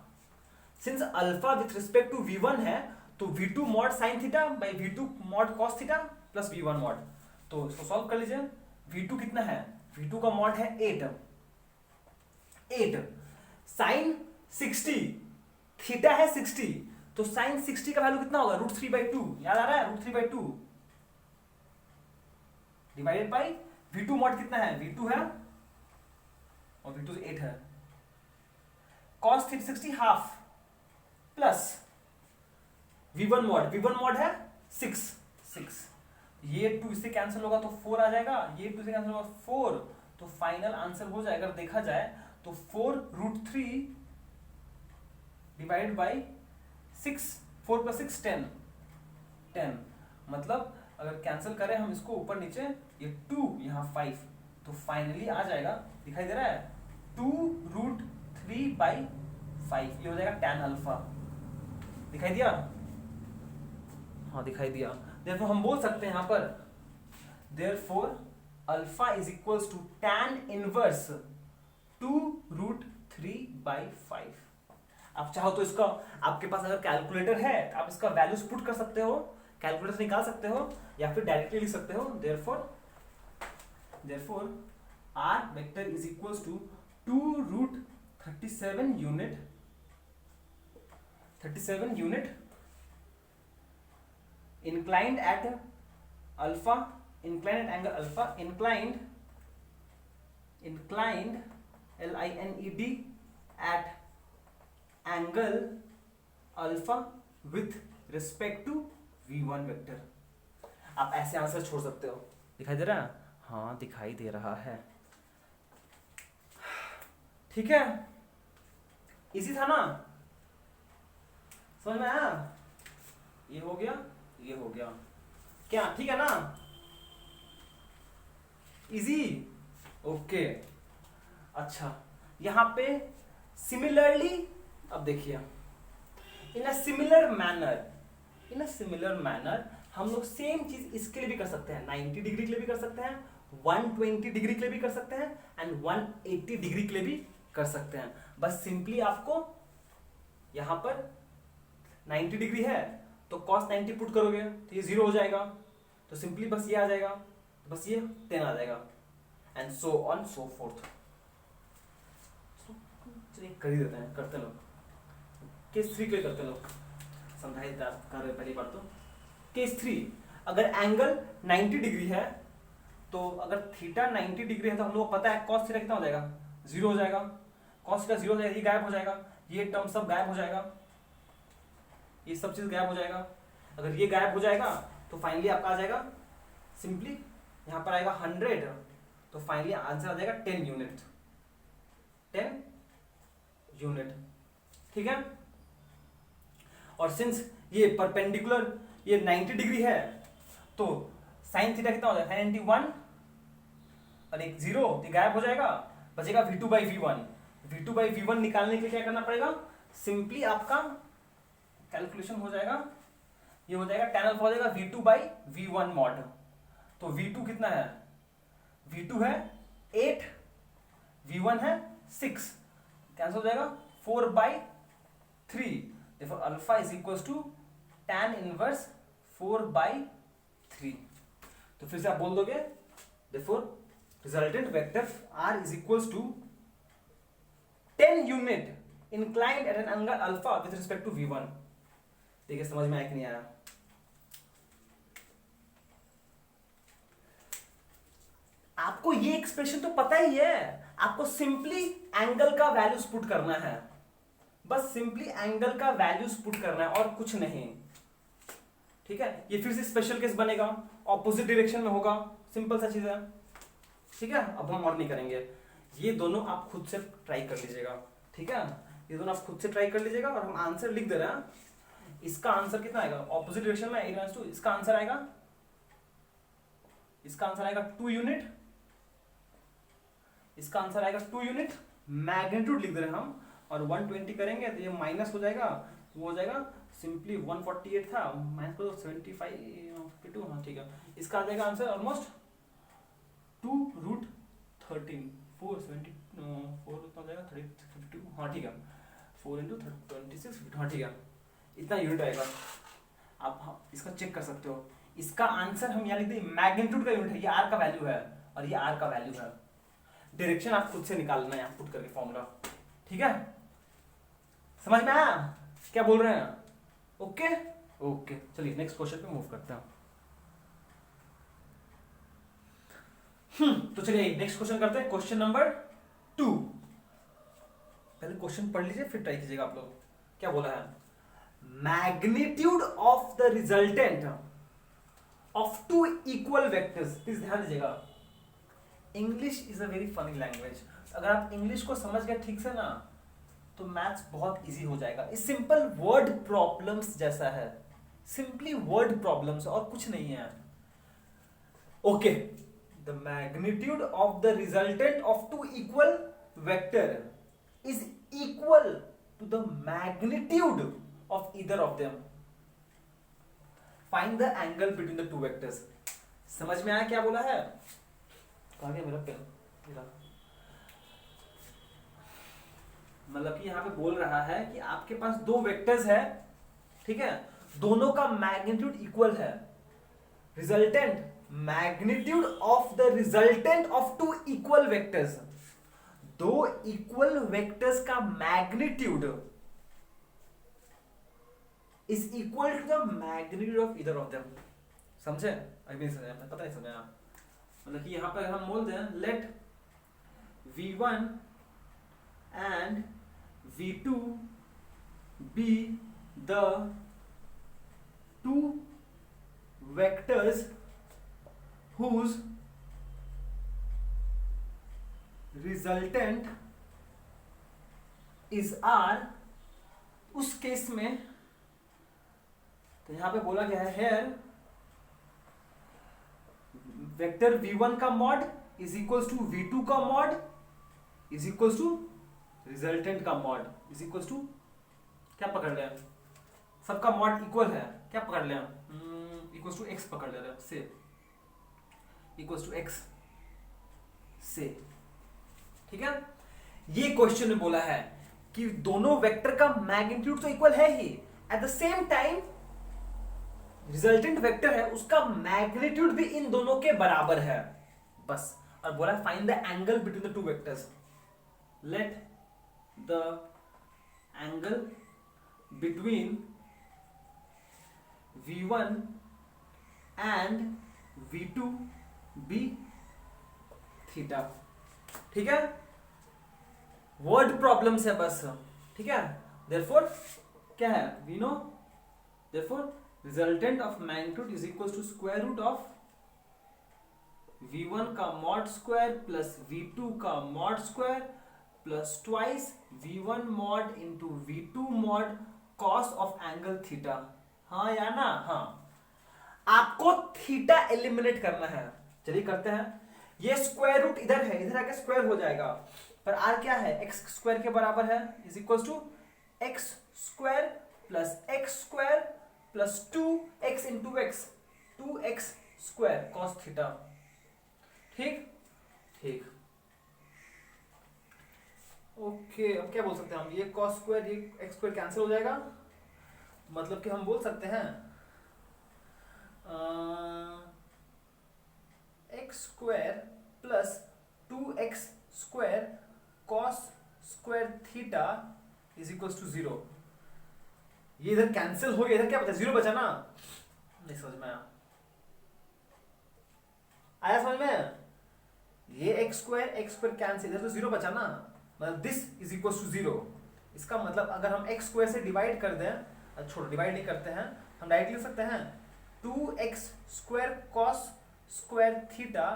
since alpha with respect to V1 है तो V2 mod sine theta by V2 mod cos theta plus V1 mod. तो इसको सॉल्व कर लीजिए। V2 कितना है, V2 का मॉड है 8 साइन 60, थीटा है 60, तो साइन 60 का वैल्यू कितना होगा, √3/2, याद आ रहा है, √3/2 डिवाइडेड बाई V2 मॉड कितना है, V2 है और V2 8 है, cos 360 half plus V1 mod है 6, ये 2 इससे कैंसिल होगा तो 4 आ जाएगा, ये 2 से कैंसिल होगा 4, तो फाइनल आंसर हो जाएगा, अगर देखा जाए तो 4√3 डिवाइड बाई 6, 4 + 6 10, मतलब अगर कैंसिल करें हम इसको ऊपर नीचे, ये 2 यहाँ 5, तो फाइनली आ जाएगा, दिखाई दे रहा है 2√3/5, ये हो जाएगा tan अल्फा, दिखाई दिया, हाँ दिखाई दिया। therefore हम बोल सकते हैं यहाँ पर therefore alpha is equals to tan inverse 2√3/5। आप चाहो तो इसका, आपके पास अगर कैलकुलेटर है तो आप इसका वैल्यूज पुट कर सकते हो, कैलकुलेटर से निकाल सकते हो, या फिर डायरेक्टली लिख सकते हो। therefore r vector is equals to 2√37 unit inclined at alpha, inclined at angle alpha, inclined LINED at angle alpha with respect to V1 vector. आप ऐसे आंसर छोड़ सकते हो, दिखाई दे रहा है, हाँ दिखाई दे रहा है, ठीक है, इजी था ना, समझ में आया, ये हो गया, ये हो गया, क्या ठीक है ना, इजी, ओके। अच्छा यहां पे सिमिलरली, अब देखिए, इन अ सिमिलर मैनर हम लोग सेम चीज इसके लिए भी कर सकते हैं, 90 डिग्री के लिए भी कर सकते हैं, 120 डिग्री के लिए भी कर सकते हैं, एंड 180 डिग्री के लिए भी कर सकते हैं। बस सिंपली आपको यहां पर 90 डिग्री है तो cos 90 पुट करोगे तो ये 0 हो जाएगा, तो सिंपली बस ये आ जाएगा, तो बस ये 10 आ जाएगा, and so on so fourth. चलिए कर ही देते हैं, करते लोग केस 3 के करते लोग, समझाई कर रहे पहली बार। तो केस 3, अगर एंगल 90 डिग्री है, तो अगर थीटा 90 डिग्री है तो हम लोग को पता है cos थीटा कितना हो जाएगा, 0 हो जाएगा, cos थीटा 0 हो जाएगा, ये गायब हो जाएगा, ये टर्म सब गायब हो जाएगा, ये सब चीज गायब हो जाएगा। अगर ये गायब हो जाएगा तो फाइनली आपका आ जाएगा, सिंपली यहां पर आएगा 100, तो फाइनली आंसर आ जाएगा 10 यूनिट, ठीक है। और सिंस ये परपेंडिकुलर, ये 90 डिग्री है, तो साइन थीटा कितना हो जाएगा, 91 और एक 0, तो गायब हो जाएगा, बचेगा V2/V1 निकालने के लिए क्या करना पड़ेगा, सिंपली आपका कैलकुलेशन हो जाएगा, ये हो जाएगा tan अल्फा हो जाएगा V2/V1 मॉड। तो V2 कितना है, V2 है 8, V1 है 6, कैंसिल हो जाएगा 4/3, therefore alpha is equals to tan inverse 4/3। तो फिर से आप बोल दोगे, therefore resultant vector R is equals to 10 unit inclined at an angle alpha with respect to V1। देखिए समझ में आया कि नहीं आया, आपको ये एक्सप्रेशन तो पता ही है, आपको सिंपली एंगल का वैल्यूज पुट करना है, बस सिंपली एंगल का वैल्यूज पुट करना है और कुछ नहीं, ठीक है। ये फिर से स्पेशल केस बनेगा, ऑपोजिट डायरेक्शन में होगा, सिंपल सा चीज है, ठीक है। अब हम और नहीं करेंगे, ये दोनों आप खुद से ट्राई कर लीजिएगा, ठीक है, ये दोनों आप खुद से ट्राई कर लीजिएगा। और हम आंसर लिख दे रहे हैं, इसका आंसर कितना आएगा, ऑपोजिट डायरेक्शन में a-2, इसका आंसर आएगा, इसका आंसर आएगा 2 यूनिट, इसका आंसर आएगा 2 यूनिट, मैग्नीट्यूड लिख दे रहे हैं हम, और 120 करेंगे तो ये माइनस हो जाएगा, वो हो जाएगा सिंपली 148 था माइनस करो 75 52, हाँ ठीक है, इसका आ जाएगा आंसर ऑलमोस्ट 2√13 474 उतना हो जाएगा 32, हाँ ठीक है, 4 × 26, हाँ ठीक है, इतना यूनिट आएगा। आप इसका चेक कर सकते हो, इसका आंसर हम यहाँ लिख दें, मैग्नीट्यूड का यूनिट है, ये आर का वैल्यू है और ये आर का वैल्यू है। डायरेक्शन आप खुद से निकालना है यहाँ पुट करके फॉर्मूला, ठीक है, समझ में आया क्या बोल रहे हैं? ओके ओके, चलिए नेक्स्ट क्वेश्चन पे मूव करते हैं। तो चलिए नेक्स्ट क्वेश्चन करते हैं, क्वेश्चन नंबर 2। पहले क्वेश्चन पढ़ लीजिए फिर ट्राई कीजिएगा आप लोग। क्या बोला है, magnitude of the resultant of 2 equal vectors, please ध्यान दीजिएगा, English is a very funny language, अगर आप इंग्लिश को समझ गए ठीक से ना तो मैथ्स बहुत इजी हो जाएगा। इस सिंपल वर्ड प्रॉब्लम्स जैसा है, सिंपली वर्ड प्रॉब्लम्स और कुछ नहीं है। Okay, the magnitude of the resultant of 2 equal vector is equal to the magnitude of either of them, find the angle between the 2 vectors. समझ में आया क्या बोला है? कहाँ गया मेरा पेन? मतलब कि यहाँ पे बोल रहा है कि आपके पास 2 वेक्टर्स है, ठीक है, दोनों का मैग्नीट्यूड इक्वल है, resultant magnitude of the resultant of 2 equal vectors, 2 equal vectors का magnitude is equal to the magnitude of either of them. समझे? अभी नहीं समझा, पता नहीं समझा, मतलब कि यहां पर हम बोल दें late v1 and v2 be the 2 vectors whose resultant is R। उस केस में तो यहां पे बोला गया है here वेक्टर v1 का mod is equals to v2 का mod is equals to resultant का मॉड इज इक्वल्स टू, क्या पकड़ लिया, सबका मॉड इक्वल है, क्या पकड़ लिया, इक्वल्स टू x पकड़ ले रहे से, इक्वल्स टू x से, ठीक है। ये क्वेश्चन में बोला है कि दोनों वेक्टर का मैग्नीट्यूड तो इक्वल है ही, at the same time resultant vector है उसका मैग्नीट्यूड भी इन दोनों के बराबर है, बस। और बोला find the angle between the 2 vectors, let the angle between v1 and v2 be theta, ठीक है, वर्ड प्रॉब्लम्स है बस, ठीक है। देयरफॉर क्या है, we know, therefore resultant of magnitude is equal to square root of v1 का मॉड स्क्वायर प्लस v2 का mod square plus twice v1 mod into v2 mod cos of angle theta. हाँ या ना? हाँ, आपको थीटा एलिमिनेट करना है, चलिए करते हैं। ये स्क्वायर रूट इधर है, इधर आके स्क्वायर हो जाएगा, पर r क्या है, x स्क्वायर के बराबर है, is equal to x square plus x square plus 2x into x, 2x square cos theta, ठीक ठीक। ओके, अब क्या बोल सकते हैं हम, ये कॉस स्क्वायर ये एक्स स्क्वायर कैंसिल हो जाएगा, मतलब कि हम बोल सकते हैं x square plus 2x square cos square theta is equal to 0। ये इधर कैंसिल हो गया, इधर क्या बचा, 0 बचा ना, नहीं समझ में आया समझ में? ये एक्स स्क्वायर कैंसिल, इधर तो 0 बचा ना, मतलब दिस इज इक्वल टू 0। इसका मतलब अगर हम एक्स स्क्वायर से डिवाइड कर दें, छोड़ो डिवाइड नहीं करते हैं, हम डायरेक्ट लिख सकते हैं 2x square cos square theta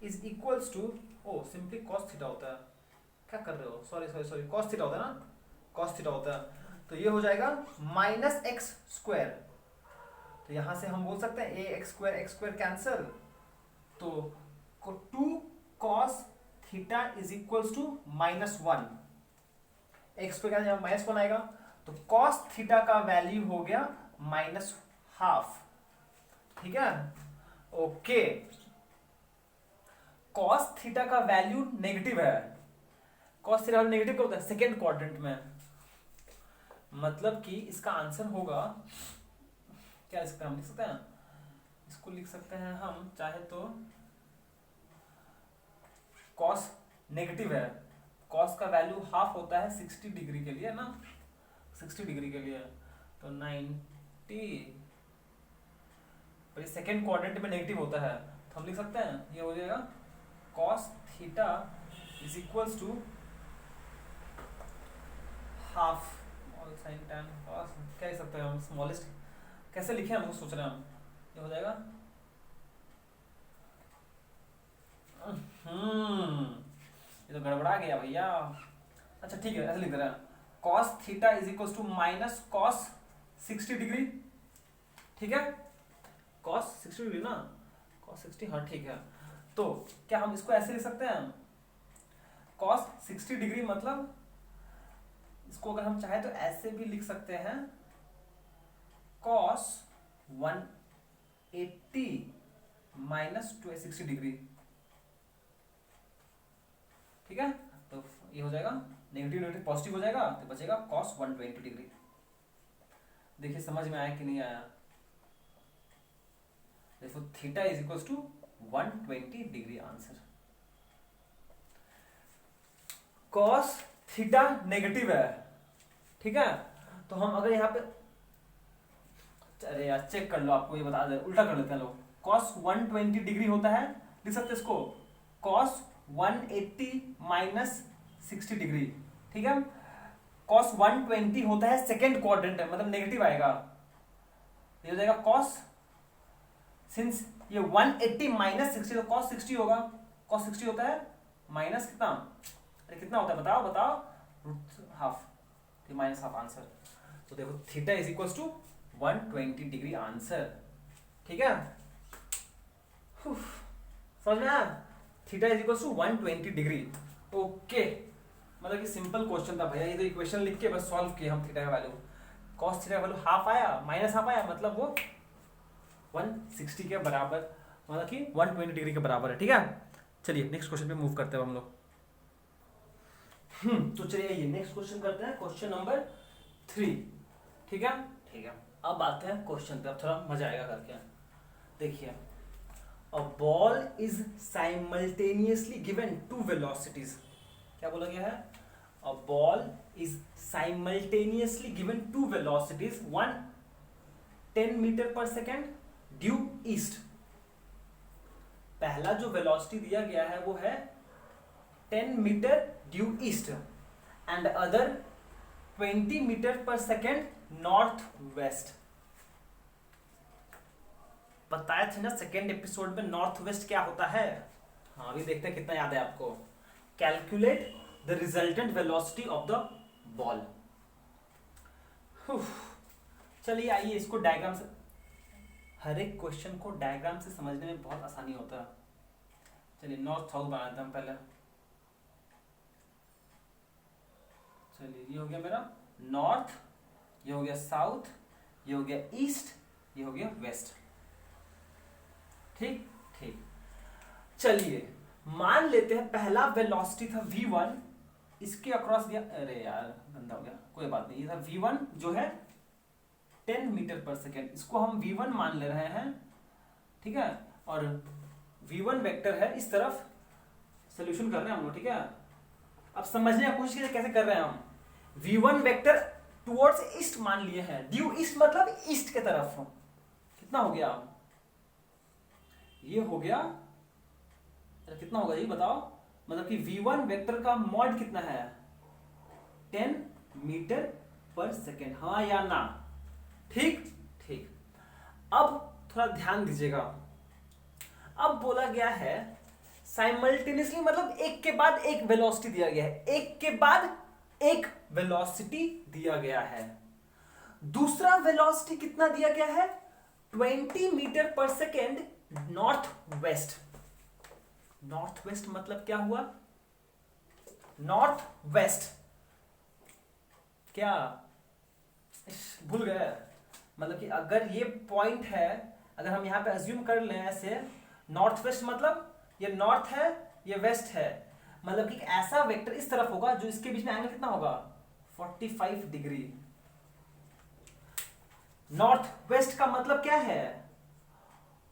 is equals to, oh simply cos theta होता है, क्या कर रहे हो, सॉरी कॉस थीटा होता है ना, कॉस थीटा होता है, तो ये हो जाएगा माइनस एक्स स्क्वायर, तो यहां से हम बोल सकते हैं ए एक्स स्क्वायर कैंसल, तो 2 cos theta is equals to -1, x square का -1 आएगा, तो कॉस थीटा का वैल्यू हो गया -12, ठीक है, ओके। कॉस थीटा का वैल्यू नेगेटिव है, कॉस थीटा नेगेटिव क्या होता है, सेकेंड क्वाड्रेंट में, मतलब कि इसका आंसर होगा, क्या इसका हम लिख सकते हैं, इसको लिख सकते हैं हम चाहे तो, कॉस नेगेटिव है, कॉस का वैल्यू हाफ होता है 60 डिग्री के लिए ना, 60 डिग्री के लिए, तो 90, पर ये सेकेंड क्वाड्रेंट में नेगेटिव होता है, तो हम लिख सकते हैं ये हो जाएगा cos theta is equals to half all sine tan cos, क्या लिख सकते हैं हम, स्मॉलेस्ट कैसे लिखे हम सोच रहे हैं हम, ये हो जाएगा ये तो गड़बड़ा गया भैया, अच्छा ठीक है ऐसे लिख रहे हैं, cos theta is equals to minus cos 60 degree, ठीक है, cos 60 डिग्री ना, cos 60, हाँ ठीक है, तो क्या हम इसको ऐसे लिख सकते हैं, cos 60 डिग्री मतलब इसको अगर हम चाहे तो ऐसे भी लिख सकते हैं, cos 180 माइनस 260 डिग्री, ठीक है, तो ये हो जाएगा नेगेटिव नेगेटिव पॉजिटिव हो जाएगा, तो बचेगा cos 120 डिग्री। देखिए समझ में आया कि नहीं आया, देखो theta is equals to 120 degree answer. cos theta negative है, ठीक है, तो हम अगर यहाँ पे, अरे यार चेक कर लो, आपको ये बता दे, उल्टा कर लेते हैं लोग, cos 120 डिग्री होता है, लिख सकते हैं इसको cos 180 माइनस 60 डिग्री, ठीक है, cos 120 होता है सेकेंड क्वाड्रेंट है, मतलब नेगेटिव आएगा, ये हो जाएगा cos, सिंस ये 180 माइनस 60 तो cos 60 होगा, cos 60 होता है माइनस कितना, अरे कितना होता है बताओ, ½ -½ आंसर, तो देखो theta is equals to 120 degree answer, ठीक है, समझ में आया, theta is equals to 120 degree, okay, मतलब कि सिंपल क्वेश्चन था भैया, ये तो इक्वेशन लिख के बस सॉल्व किए हम, थीटा का वैल्यू, cos थीटा का वैल्यू हाफ आया, -½ आया, मतलब वो 160 के बराबर, मतलब कि 120 डिग्री के बराबर है, ठीक है, चलिए नेक्स्ट क्वेश्चन पे मूव करते हैं हम लोग, तो चलिए ये नेक्स्ट क्वेश्चन करते हैं, क्वेश्चन नंबर 3, ठीक है, अब आते हैं क्वेश्चन पे, अब थोड़ा मजा आएगा करके, देखिए, a ball is simultaneously given 2 velocities, क्या बोला गया है, a ball is simultaneously given 2 velocities, 1 10 metre per second due east, पहला जो वेलोसिटी दिया गया है वो है 10 metre due east and other 20 metre per second north west, बताया था ना सेकेंड एपिसोड में नॉर्थ वेस्ट क्या होता है, हाँ अभी देखते हैं कितना याद है आपको, calculate the resultant velocity of the ball, चलिए आइए इसको डायग्राम से, हर एक क्वेश्चन को डायग्राम से समझने में बहुत आसानी होता है, चलिए नॉर्थ साउथ बनाते हैं पहले, चलिए ये हो गया मेरा नॉर्थ, ये हो गया साउथ, ये हो गया ईस्ट, ये हो गया वेस्ट, ठीक, चलिए मान लेते हैं पहला वेलोसिटी था v1, इसके अक्रॉस दिया, अरे यार गंदा हो गया, कोई बात नहीं, ये था v1 जो है 10 मीटर पर सेकेंड, इसको हम v1 मान ले रहे हैं, ठीक है, और v1 वेक्टर है इस तरफ, सोल्यूशन कर रहे हैं हम लोग, ठीक है, अब समझने की कोशिश कीजिए कैसे कर रहे हैं हम, v1 वेक्टर टुवर्ड्स ईस्ट मान लिए हैं, ड्यू ईस्ट मतलब ईस्ट के तरफ, कितना हो गया, ये हो गया, कितना होगा ये बताओ, मतलब कि v1 वेक्टर का मॉड कितना है, 10 मीटर पर सेकेंड, हाँ या ना, ठीक, अब थोड़ा ध्यान दीजिएगा। अब बोला गया है साइमल्टेनियसली, मतलब एक के बाद एक वेलोसिटी दिया गया है, एक के बाद एक वेलोसिटी दिया गया है। दूसरा वेलोसिटी कितना दिया गया है? 20 metre per second north waste. North west मतलब क्या हुआ? नॉर्थ वेस्ट क्या भूल गए? मतलब कि अगर ये पॉइंट है, अगर हम यहां पे अज्यूम कर लें ऐसे, नॉर्थ वेस्ट मतलब ये नॉर्थ है, ये वेस्ट है, मतलब कि ऐसा वेक्टर इस तरफ होगा जो इसके बीच में एंगल कितना होगा? 45 डिग्री। नॉर्थ वेस्ट का मतलब क्या है?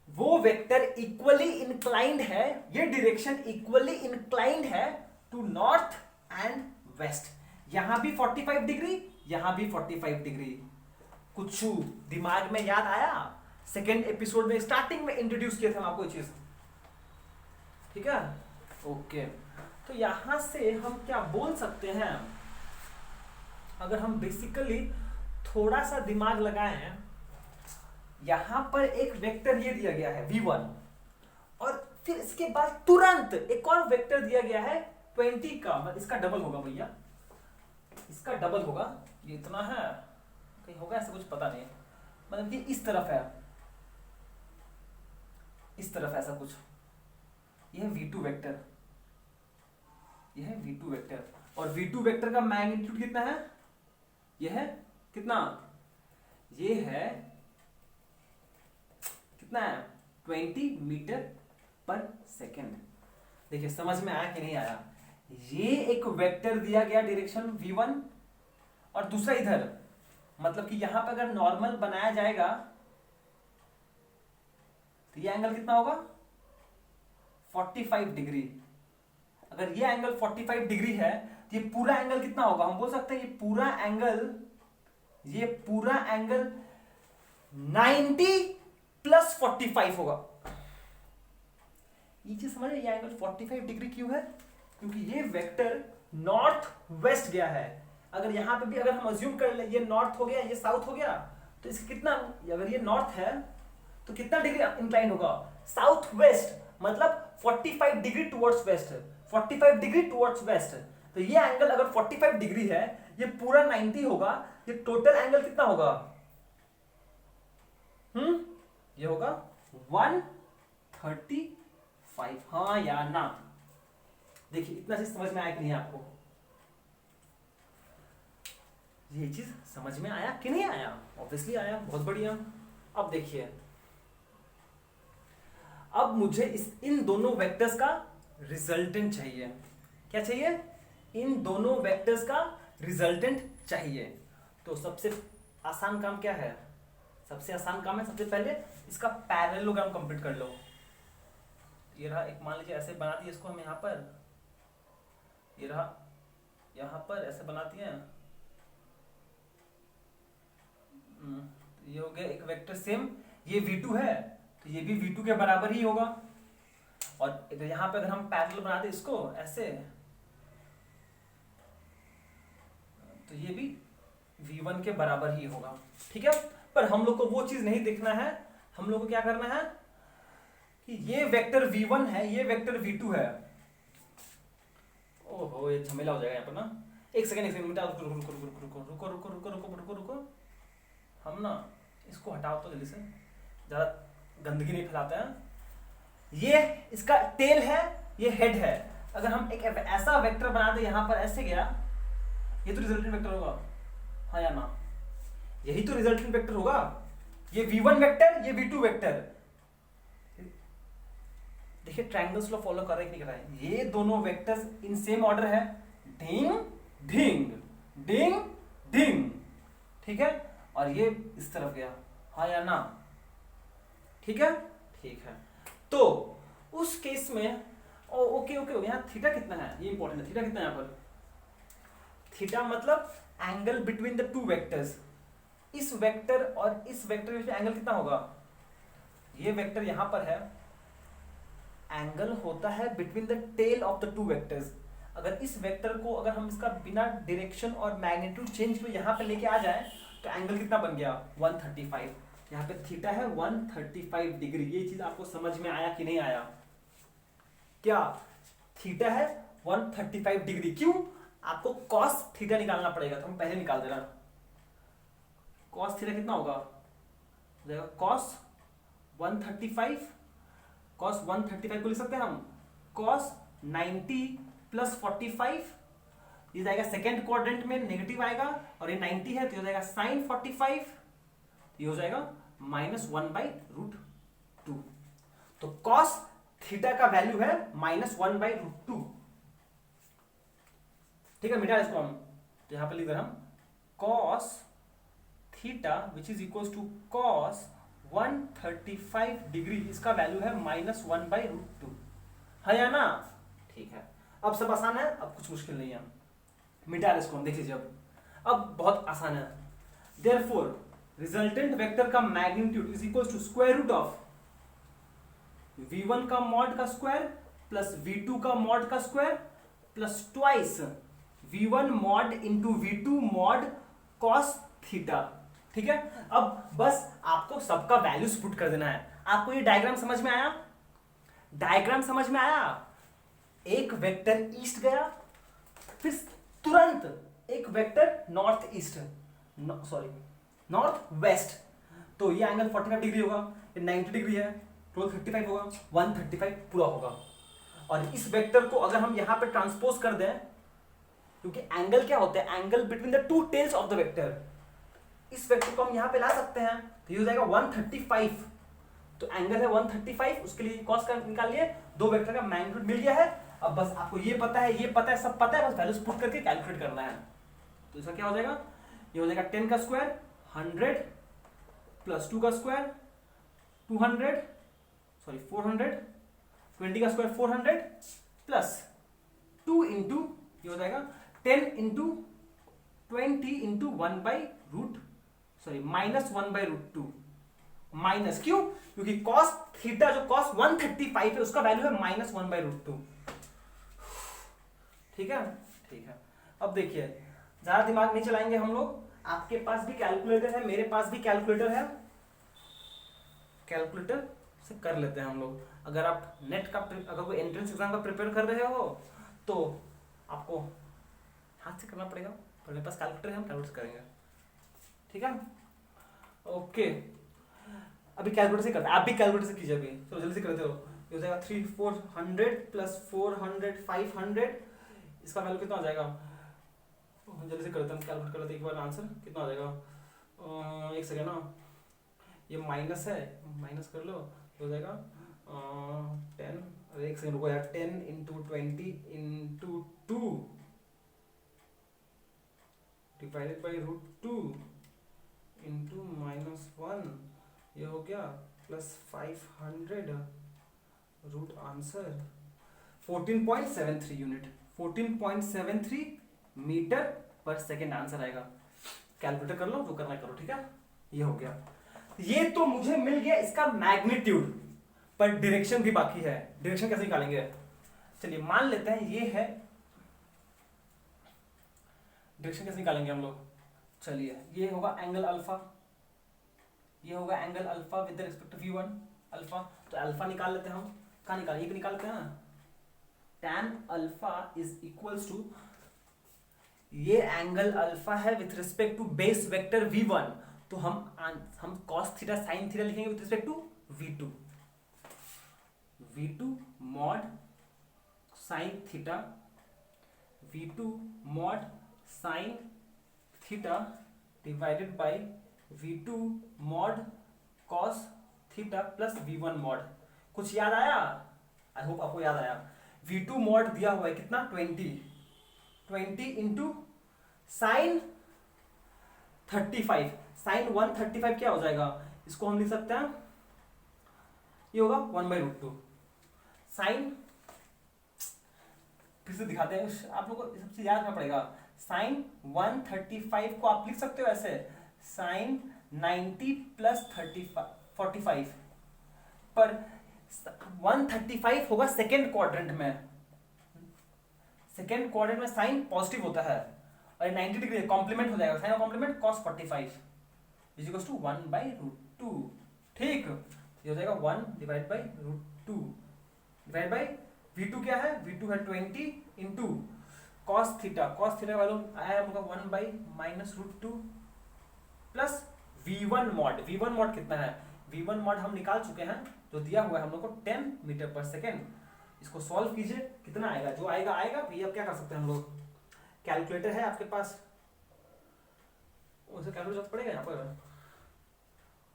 वो वेक्टर इक्वली इंक्लाइंड है, ये डायरेक्शन इक्वली इंक्लाइंड है टू नॉर्थ एंड वेस्ट। यहां भी 45 डिग्री, यहां भी 45 डिग्री। कुछ दिमाग में याद आया? सेकेंड एपिसोड में स्टार्टिंग में इंट्रोड्यूस किया था हम आपको चीज, ठीक है? ओके, तो यहां से हम क्या बोल सकते हैं? अगर हम बेसिकली थोड़ा सा दिमाग लगाएं, यहां पर एक वेक्टर ये दिया गया है v1, और फिर इसके बाद तुरंत एक और वेक्टर दिया गया है 20 का, मतलब इसका डबल होगा भैया, इसका डबल होगा। ये इतना है, कहीं होगा ऐसा कुछ पता नहीं, मतलब कि इस तरफ है, इस तरफ ऐसा कुछ। यह v2 वेक्टर, यह है v2 वेक्टर, और v2 वेक्टर का मैग्नीट्यूड कितना है? यह है कितना? ये है कितना है? 20 मीटर पर सेकेंड। देखिए समझ में आया कि नहीं आया? ये एक वेक्टर दिया गया डायरेक्शन v1, और दूसरा इधर, मतलब कि यहां पर अगर नॉर्मल बनाया जाएगा तो ये एंगल कितना होगा? 45 डिग्री। अगर ये एंगल 45 डिग्री है तो ये पूरा एंगल कितना होगा? हम बोल सकते हैं ये पूरा एंगल 90 प्लस 45 होगा। ये चीज समझ, ये एंगल 45 डिग्री क्यों है? क्योंकि ये वेक्टर नॉर्थ वेस्ट गया है। अगर यहां पे भी अगर हम अज्यूम कर ले, ये नॉर्थ हो गया, ये साउथ हो गया, तो इसका कितना, अगर ये नॉर्थ है तो कितना डिग्री इंक्लाइन होगा? साउथ वेस्ट, मतलब 45 degree towards waste, 45 degree towards waste. तो ये एंगल अगर 45 डिग्री है, ये पूरा 90 होगा, ये टोटल एंगल कितना होगा? ये होगा 135। हाँ या ना? देखिए इतना चीज समझ में आया कि नहीं आपको? ये चीज समझ में आया कि नहीं आया? ऑब्वियसली आया, बहुत बढ़िया। अब देखिए, अब मुझे इन दोनों वेक्टर्स का रिजल्टेंट चाहिए। क्या चाहिए? इन दोनों वेक्टर्स का रिजल्टेंट चाहिए। तो सबसे आसान काम क्या है? सबसे आसान काम है, सबसे पहले इसका पैरेललोग्राम कंप्लीट कर लो। ये रहा, एक मान लीजिए ऐसे बना दिए इसको हम यहां पर, ये रहा यहां पर ऐसे बना दिए, ये हो गया एक वेक्टर सेम। ये v2 है तो ये भी v2 के बराबर ही होगा, और यहां पे अगर हम पैरेलल बना दे इसको ऐसे, तो ये भी v1 के बराबर ही होगा, ठीक है? पर हम लोग को वो चीज नहीं देखना है। हम लोग को क्या करना है कि ये वेक्टर v1 है, ये वेक्टर v2 है। ओहो, ये झमेला हो जाएगा यहाँ पर ना। एक सेकंड रुको। हम ना इसको हटाओ तो जल्दी से, ज्यादा गंदगी नहीं फैलाते हैं। ये इसका टेल है, ये हेड है। अगर हम एक ऐसा वेक्टर बना दे यहां पर ऐसे गया, ये तो रिजल्टेंट वेक्टर होगा, हाँ या ना? यही तो रिजल्टेंट वेक्टर होगा। ये v1 वेक्टर, ये v2 वेक्टर। देखिए ट्रायंगल्स लॉ फॉलो कर रहे कि नहीं कर रहा है? ये दोनों वेक्टर्स इन सेम ऑर्डर है, ढिंग ढिंग डिंग डिंग, ठीक है? और ये इस तरफ गया, हाँ या ना? ठीक है, ठीक है। तो उस केस में ओके यहाँ थीटा कितना है, ये इंपॉर्टेंट है। थीटा कितना है यहाँ पर? थीटा मतलब angle between the two vectors. इस वेक्टर और इस वेक्टर के बीच एंगल कितना होगा? ये वेक्टर यहां पर है, एंगल होता है between the tail of the two vectors. अगर इस वेक्टर को अगर हम इसका बिना डायरेक्शन और मैग्नीट्यूड चेंज किए यहां पर लेके आ जाए तो एंगल कितना बन गया? 135। यहाँ पे थीटा है 135 डिग्री। ये चीज आपको समझ में आया कि नहीं आया? क्या थीटा है 135 डिग्री? क्यों? आपको कॉस थीटा निकालना पड़ेगा, तो हम पहले निकाल दे रहा। कॉस थीटा कितना होगा? कॉस 135, कॉस 135 को लिख सकते हैं हम कॉस 90 प्लस 45, ये जाएगा सेकेंड क्वाड्रेंट में, नेगेटिव आएगा, और ये 90 है तो हो जाएगा साइन 45, ये हो जाएगा -1/√2। तो कॉस थीटा का वैल्यू है -1/√2। ठीक है, मिटा इसको हम, तो यहां पे लिख रहे हम cos theta which is equal to cos 135 degree, इसका वैल्यू है -1/√2, है या ना? ठीक है, अब सब आसान है, अब कुछ मुश्किल नहीं है। मिटा इसको हम, देख लीजिए अब बहुत आसान है। देयरफॉर रिजल्टेंट वेक्टर का magnitude is equal to square root of v1 का मॉड का स्क्वायर प्लस v2 का मॉड का square plus twice v1 mod into v2 mod cos theta. ठीक है, अब बस आपको सबका वैल्यूज पुट कर देना है। आपको ये डायग्राम समझ में आया? डायग्राम समझ में आया? एक वेक्टर ईस्ट गया, फिर तुरंत एक vector north east, north west, तो ये एंगल 45 डिग्री होगा, ये 90 डिग्री है, टोटल 35 होगा, 135 पूरा होगा। और इस वेक्टर को अगर हम यहां पे ट्रांसपोज कर दें, क्योंकि एंगल क्या होता है? Angle between the two tails of the vector. इस वेक्टर को हम यहां पे ला सकते हैं, तो ये हो जाएगा 135। तो एंगल है 135, उसके लिए कॉस का निकाल लिए, दो वेक्टर का मैग्नीट्यूड मिल गया है। अब बस आपको ये पता है, ये पता है, सब पता है, बस वैल्यूज पुट करके कैलकुलेट करना है। तो इसका क्या हो जाएगा? ये हो जाएगा 10 का स्क्वायर 100 प्लस 2 का स्क्वायर 200, सॉरी 400, 20 का स्क्वायर 400 प्लस 2 इंटू, ये हो जाएगा 10 इंटू 20 इंटू -1/√2। माइनस क्यों? क्योंकि cos थीटा जो cos 135 है उसका वैल्यू है -1/√2। ठीक है, ठीक है। अब देखिए, ज्यादा दिमाग नहीं चलाएंगे हम लोग। आपके पास भी कैलकुलेटर है, मेरे पास भी कैलकुलेटर है, कैलकुलेटर से कर लेते हैं हम लोग। अगर आप नेट का, अगर कोई एंट्रेंस एग्जाम का प्रिपेयर कर रहे हो तो आपको हाथ से करना पड़ेगा, पर मेरे पास कैलकुलेटर है, हम कैलकुलेट करेंगे। ठीक है, ओके। अभी कैलकुलेटर से करते हैं, आप भी कैलकुलेटर से कीजिए अभी, चलो जल्दी से करते हो। ये हो जाएगा 3 400 प्लस 400 500, इसका वैल्यू कितना हो जाएगा? जल्दी से करते हैं, कैलकुलेट कर लेते हैं एक बार आंसर कितना हो जाएगा। एक सेकेंड ना, ये माइनस है, माइनस कर लो, हो जाएगा 10, अरे एक सेकेंड रुको यार, 10 into 20 into 2 divided by √2 into -1, ये हो गया plus 500, root answer 14.73 unit, 14.73 metre per second answer आएगा। कैलकुलेटर कर लो, जो करना करो। ठीक है, ये हो गया। ये तो मुझे मिल गया इसका मैग्नीट्यूड, पर डायरेक्शन भी बाकी है। डायरेक्शन कैसे निकालेंगे? चलिए मान लेते हैं ये है, डायरेक्शन कैसे निकालेंगे हम लोग? चलिए, ये होगा एंगल अल्फा, ये होगा angle alpha with respect to v1 alpha. तो अल्फा निकाल लेते हैं हम, कहाँ निकाल, ये भी निकालते हैं ना। tan alpha is equals to, ये एंगल अल्फा है with respect to base vector v1, तो हम cos थीटा sin थीटा लिखेंगे with respect to v2, v2 mod sin theta, v2 mod sin theta divided by v2 mod cos theta plus v1 mod. कुछ याद आया? आई होप आपको याद आया। v2 मॉड दिया हुआ है कितना? 20 इंटू साइन 35, साइन 135 क्या हो जाएगा? इसको हम लिख सकते हैं, ये होगा 1/√2 साइन, फिर से दिखाते हैं, आप लोगों को सबसे याद रखना पड़ेगा। साइन 135 को आप लिख सकते हो ऐसे, साइन 90 प्लस 45, पर 135 होगा सेकेंड क्वाड्रेंट में, सेकेंड क्वाड्रेंट में साइन पॉजिटिव होता है, और 90 डिग्री कॉम्प्लीमेंट हो जाएगा, sine complement cos 45 is equal to 1/√2। 2, ठीक। ये हो जाएगा 1 divide by √2 divide by V2 क्या है, V2 है 20 इंटू कॉस थीटा वैल्यू आया होगा 1 बाई -√2 प्लस V1 मॉड कितना है, V1 मॉड हम निकाल चुके हैं, जो दिया हुआ है हम लोग को 10 मीटर पर सेकेंड। इसको सॉल्व कीजिए, कितना आएगा, जो आएगा आएगा। भैया अब क्या कर सकते हैं हम लोग, कैलकुलेटर है आपके पास, उसे कैलकुलेटर पड़ेगा यहाँ पर,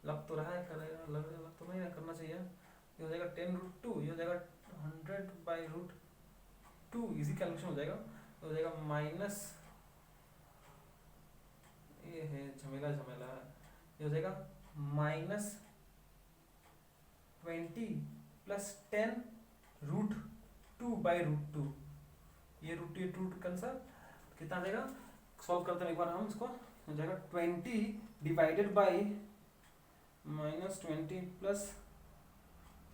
लग तो रहा है करेगा, लग तो नहीं करना चाहिए। ये हो जाएगा 10√2, ये हो जाएगा 100 बाई √2, इजी कैलकुलेशन हो जाएगा। हो जाएगा माइनस, ये है झमेला है, ये हो जाएगा -20 प्लस 10√2 बाई √2, ये √2 कैंसर, कितना आ जाएगा, सॉल्व करते हैं एक बार हम इसको। हो जाएगा 20 डिवाइडेड बाई -20 प्लस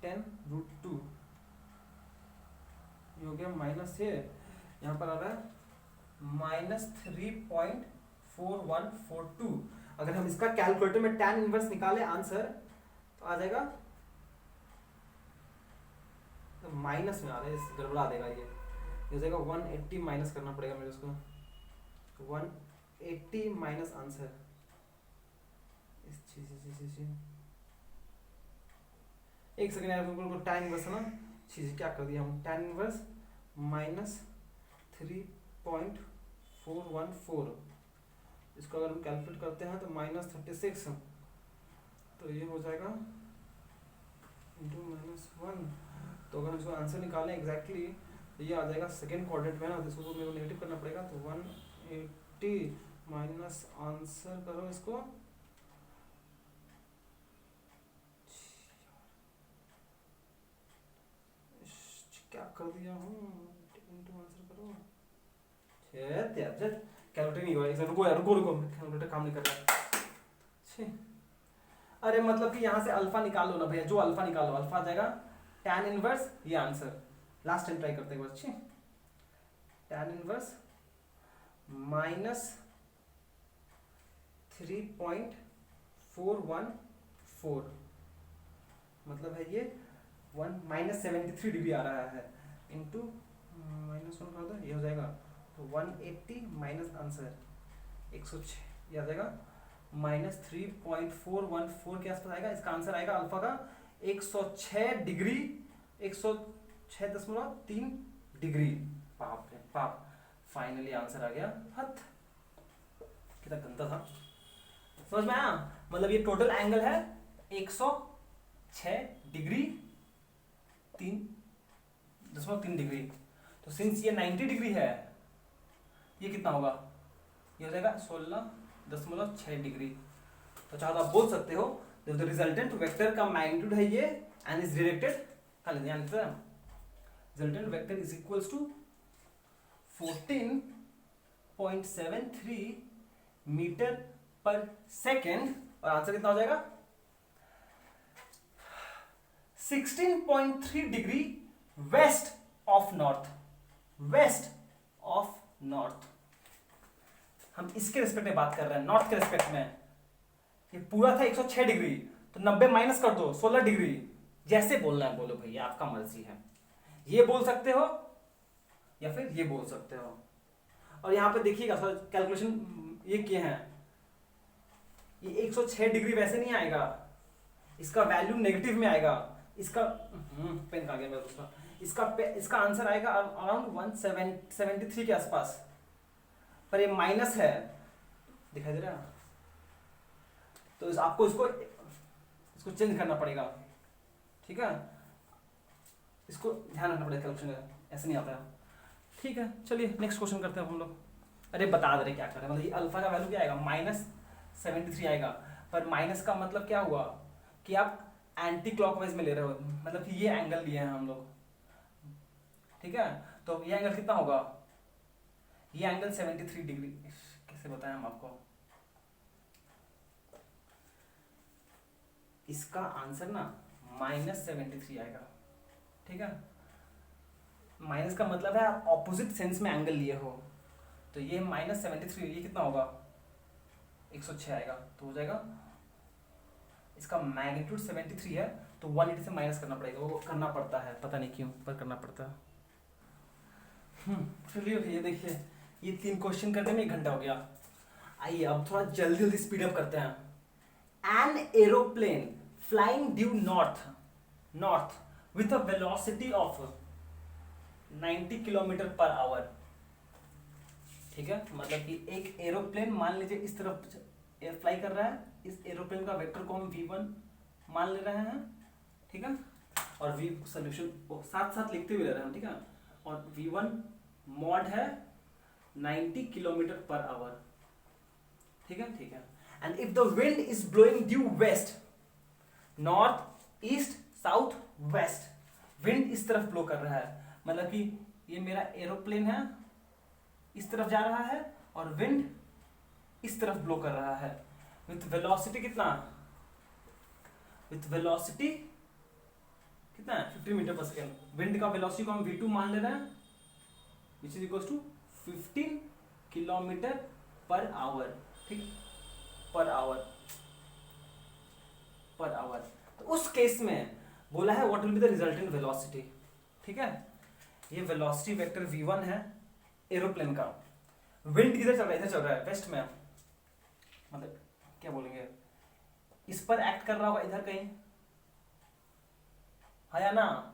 10√2, ये हो गया माइनस, ये यहाँ पर आ रहा है -3.4142। अगर हम इसका कैलकुलेटर में tan इनवर्स निकाले आंसर तो आ जाएगा, तो माइनस में आ रहा है, गड़बड़ा देगा ये हो जाएगा 180 माइनस करना पड़ेगा मेरे उसको, 180 माइनस आंसर इस चीज एक सेकंड यार, बिल्कुल tan इनवर्स है ना, चीज क्या कर दिया हम, tan इनवर्स -3.414, इसको अगर हम कैलकुलेट करते हैं तो -36, तो ये हो जाएगा इंटू -1। तो अगर हम इसको आंसर निकालें एग्जैक्टली तो ये आ जाएगा सेकेंड क्वाड्रेंट में ना, तो इसको मेरे को नेगेटिव करना पड़ेगा, तो 180 माइनस आंसर करो इसको, क्या कर दिया हूँ, इंटू आंसर करो, कैलकुलेटर नहीं हुआ, रुको कैलकुलेटर काम नहीं कर रहा। अरे मतलब कि यहाँ से अल्फा निकाल लो ना भैया, जो अल्फा निकालो, अल्फा आ जाएगा tan इनवर्स, ये आंसर लास्ट टाइम ट्राई करते हैं अच्छी, tan इनवर्स -3.414, मतलब है ये -73 डिग्री आ रहा है, इंटू -1 कर दो, ये हो जाएगा तो 180 माइनस आंसर 106, ये आ जाएगा -3.414 के आसपास आएगा। इसका आंसर आएगा अल्फा का 106 डिग्री, 106.3 डिग्री। पाप रे पाप, फाइनली आंसर आ गया। हथ कितना गंदा था, समझ में आया, मतलब ये टोटल एंगल है 106 डिग्री 3.3 डिग्री। तो सिंस ये 90 डिग्री है, ये कितना होगा, ये हो जाएगा 16.6 डिग्री। तो चाहो तो आप बोल सकते हो द रिजल्टेंट वेक्टर का मैग्नीट्यूड है ये and is directed, resultant vector is equals to 14.73 metre per second, और आंसर कितना हो जाएगा 16.3 degree west of north, west of north. हम इसके रिस्पेक्ट में बात कर रहे हैं, नॉर्थ के रिस्पेक्ट में। ये पूरा था 106 डिग्री, तो 90 माइनस कर दो 16 डिग्री, जैसे बोलना है बोलो भैया, आपका मर्जी है, ये बोल सकते हो या फिर ये बोल सकते हो। और यहां पे देखिएगा कैलकुलेशन ये किए हैं, ये 106 डिग्री वैसे नहीं आएगा, इसका वैल्यू नेगेटिव में आएगा, इसका पेन कहाँ गया मेरा उसका, इसका आंसर आएगा अराउंड 173 के आसपास, पर ये माइनस है, दिखाई दे रहा है, तो आपको इसको चेंज करना पड़ेगा, ठीक है, इसको ध्यान रखना पड़ेगा, कैलकुलेशन ऐसे नहीं आता है। ठीक है, चलिए नेक्स्ट क्वेश्चन करते हैं हम लोग। अरे बता दे रहे क्या कर रहे हैं, मतलब ये अल्फा का वैल्यू क्या आएगा -73 आएगा, पर माइनस का मतलब क्या हुआ कि आप एंटी क्लॉकवाइज में ले रहे हो, मतलब कि ये एंगल लिए हैं हम लोग, ठीक है, तो ये एंगल कितना होगा, ये एंगल 73 डिग्री, कैसे बताएं हम आपको, इसका आंसर ना -73 आएगा, ठीक है, माइनस का मतलब है आप ऑपोजिट सेंस में एंगल लिए हो, तो ये -73, ये कितना होगा 106 आएगा, तो हो जाएगा इसका मैग्नीट्यूड 73 है, तो 180 से माइनस करना पड़ेगा, वो करना पड़ता है, पता नहीं क्यों पर करना पड़ता है। चलिए ये देखिए, ये 3 क्वेश्चन करने में 1 घंटा हो गया। आइए अब थोड़ा जल्दी जल्दी स्पीड अप करते हैं। An aeroplane flying due north with a velocity of 90 kilometre per hour. ठीक है, मतलब कि एक एरोप्लेन मान लीजिए इस तरफ फ्लाई कर रहा है, इस एरोप्लेन का वेक्टर को हम v1 मान ले रहे हैं, ठीक है, और v सोल्यूशन साथ साथ लिखते हुए ले रहे हैं, ठीक है, और v1 मॉड है 90 किलोमीटर पर आवर, ठीक है, ठीक है। And if the wind is blowing due west, north east south west, wind इस तरफ ब्लो कर रहा है, मतलब कि ये मेरा एरोप्लेन है, इस तरफ जा रहा है और विंड इस तरफ ब्लो कर रहा है, विथ वेलोसिटी कितना, विथ वेलोसिटी कितना है 50 मीटर पर सेकेंड। विंड का वेलोसिटी को हम v2 मान ले रहे हैं, which is equals to 15 kilometre per hour, ठीक, पर आवर, पर आवर। तो उस केस में बोला है what will be the resultant velocity, ठीक है। ये वेलोसिटी वेक्टर v1 है एरोप्लेन का, विंड किधर चल रहा है, इधर चल रहा है वेस्ट में, मतलब क्या बोलेंगे, इस पर एक्ट कर रहा होगा इधर कहीं, है या ना,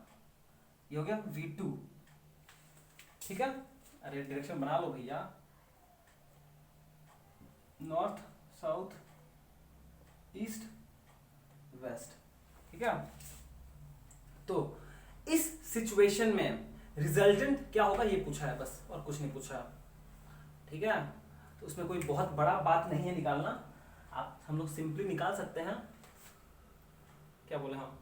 ये हो गया v2, ठीक है। अरे डायरेक्शन बना लो भैया, नॉर्थ साउथ ईस्ट वेस्ट, ठीक है। तो इस सिचुएशन में रिजल्टेंट क्या होगा ये पूछा है बस, और कुछ नहीं पूछा, ठीक है। तो उसमें कोई बहुत बड़ा बात नहीं है निकालना, आप हम लोग सिंपली निकाल सकते हैं। क्या बोले हम,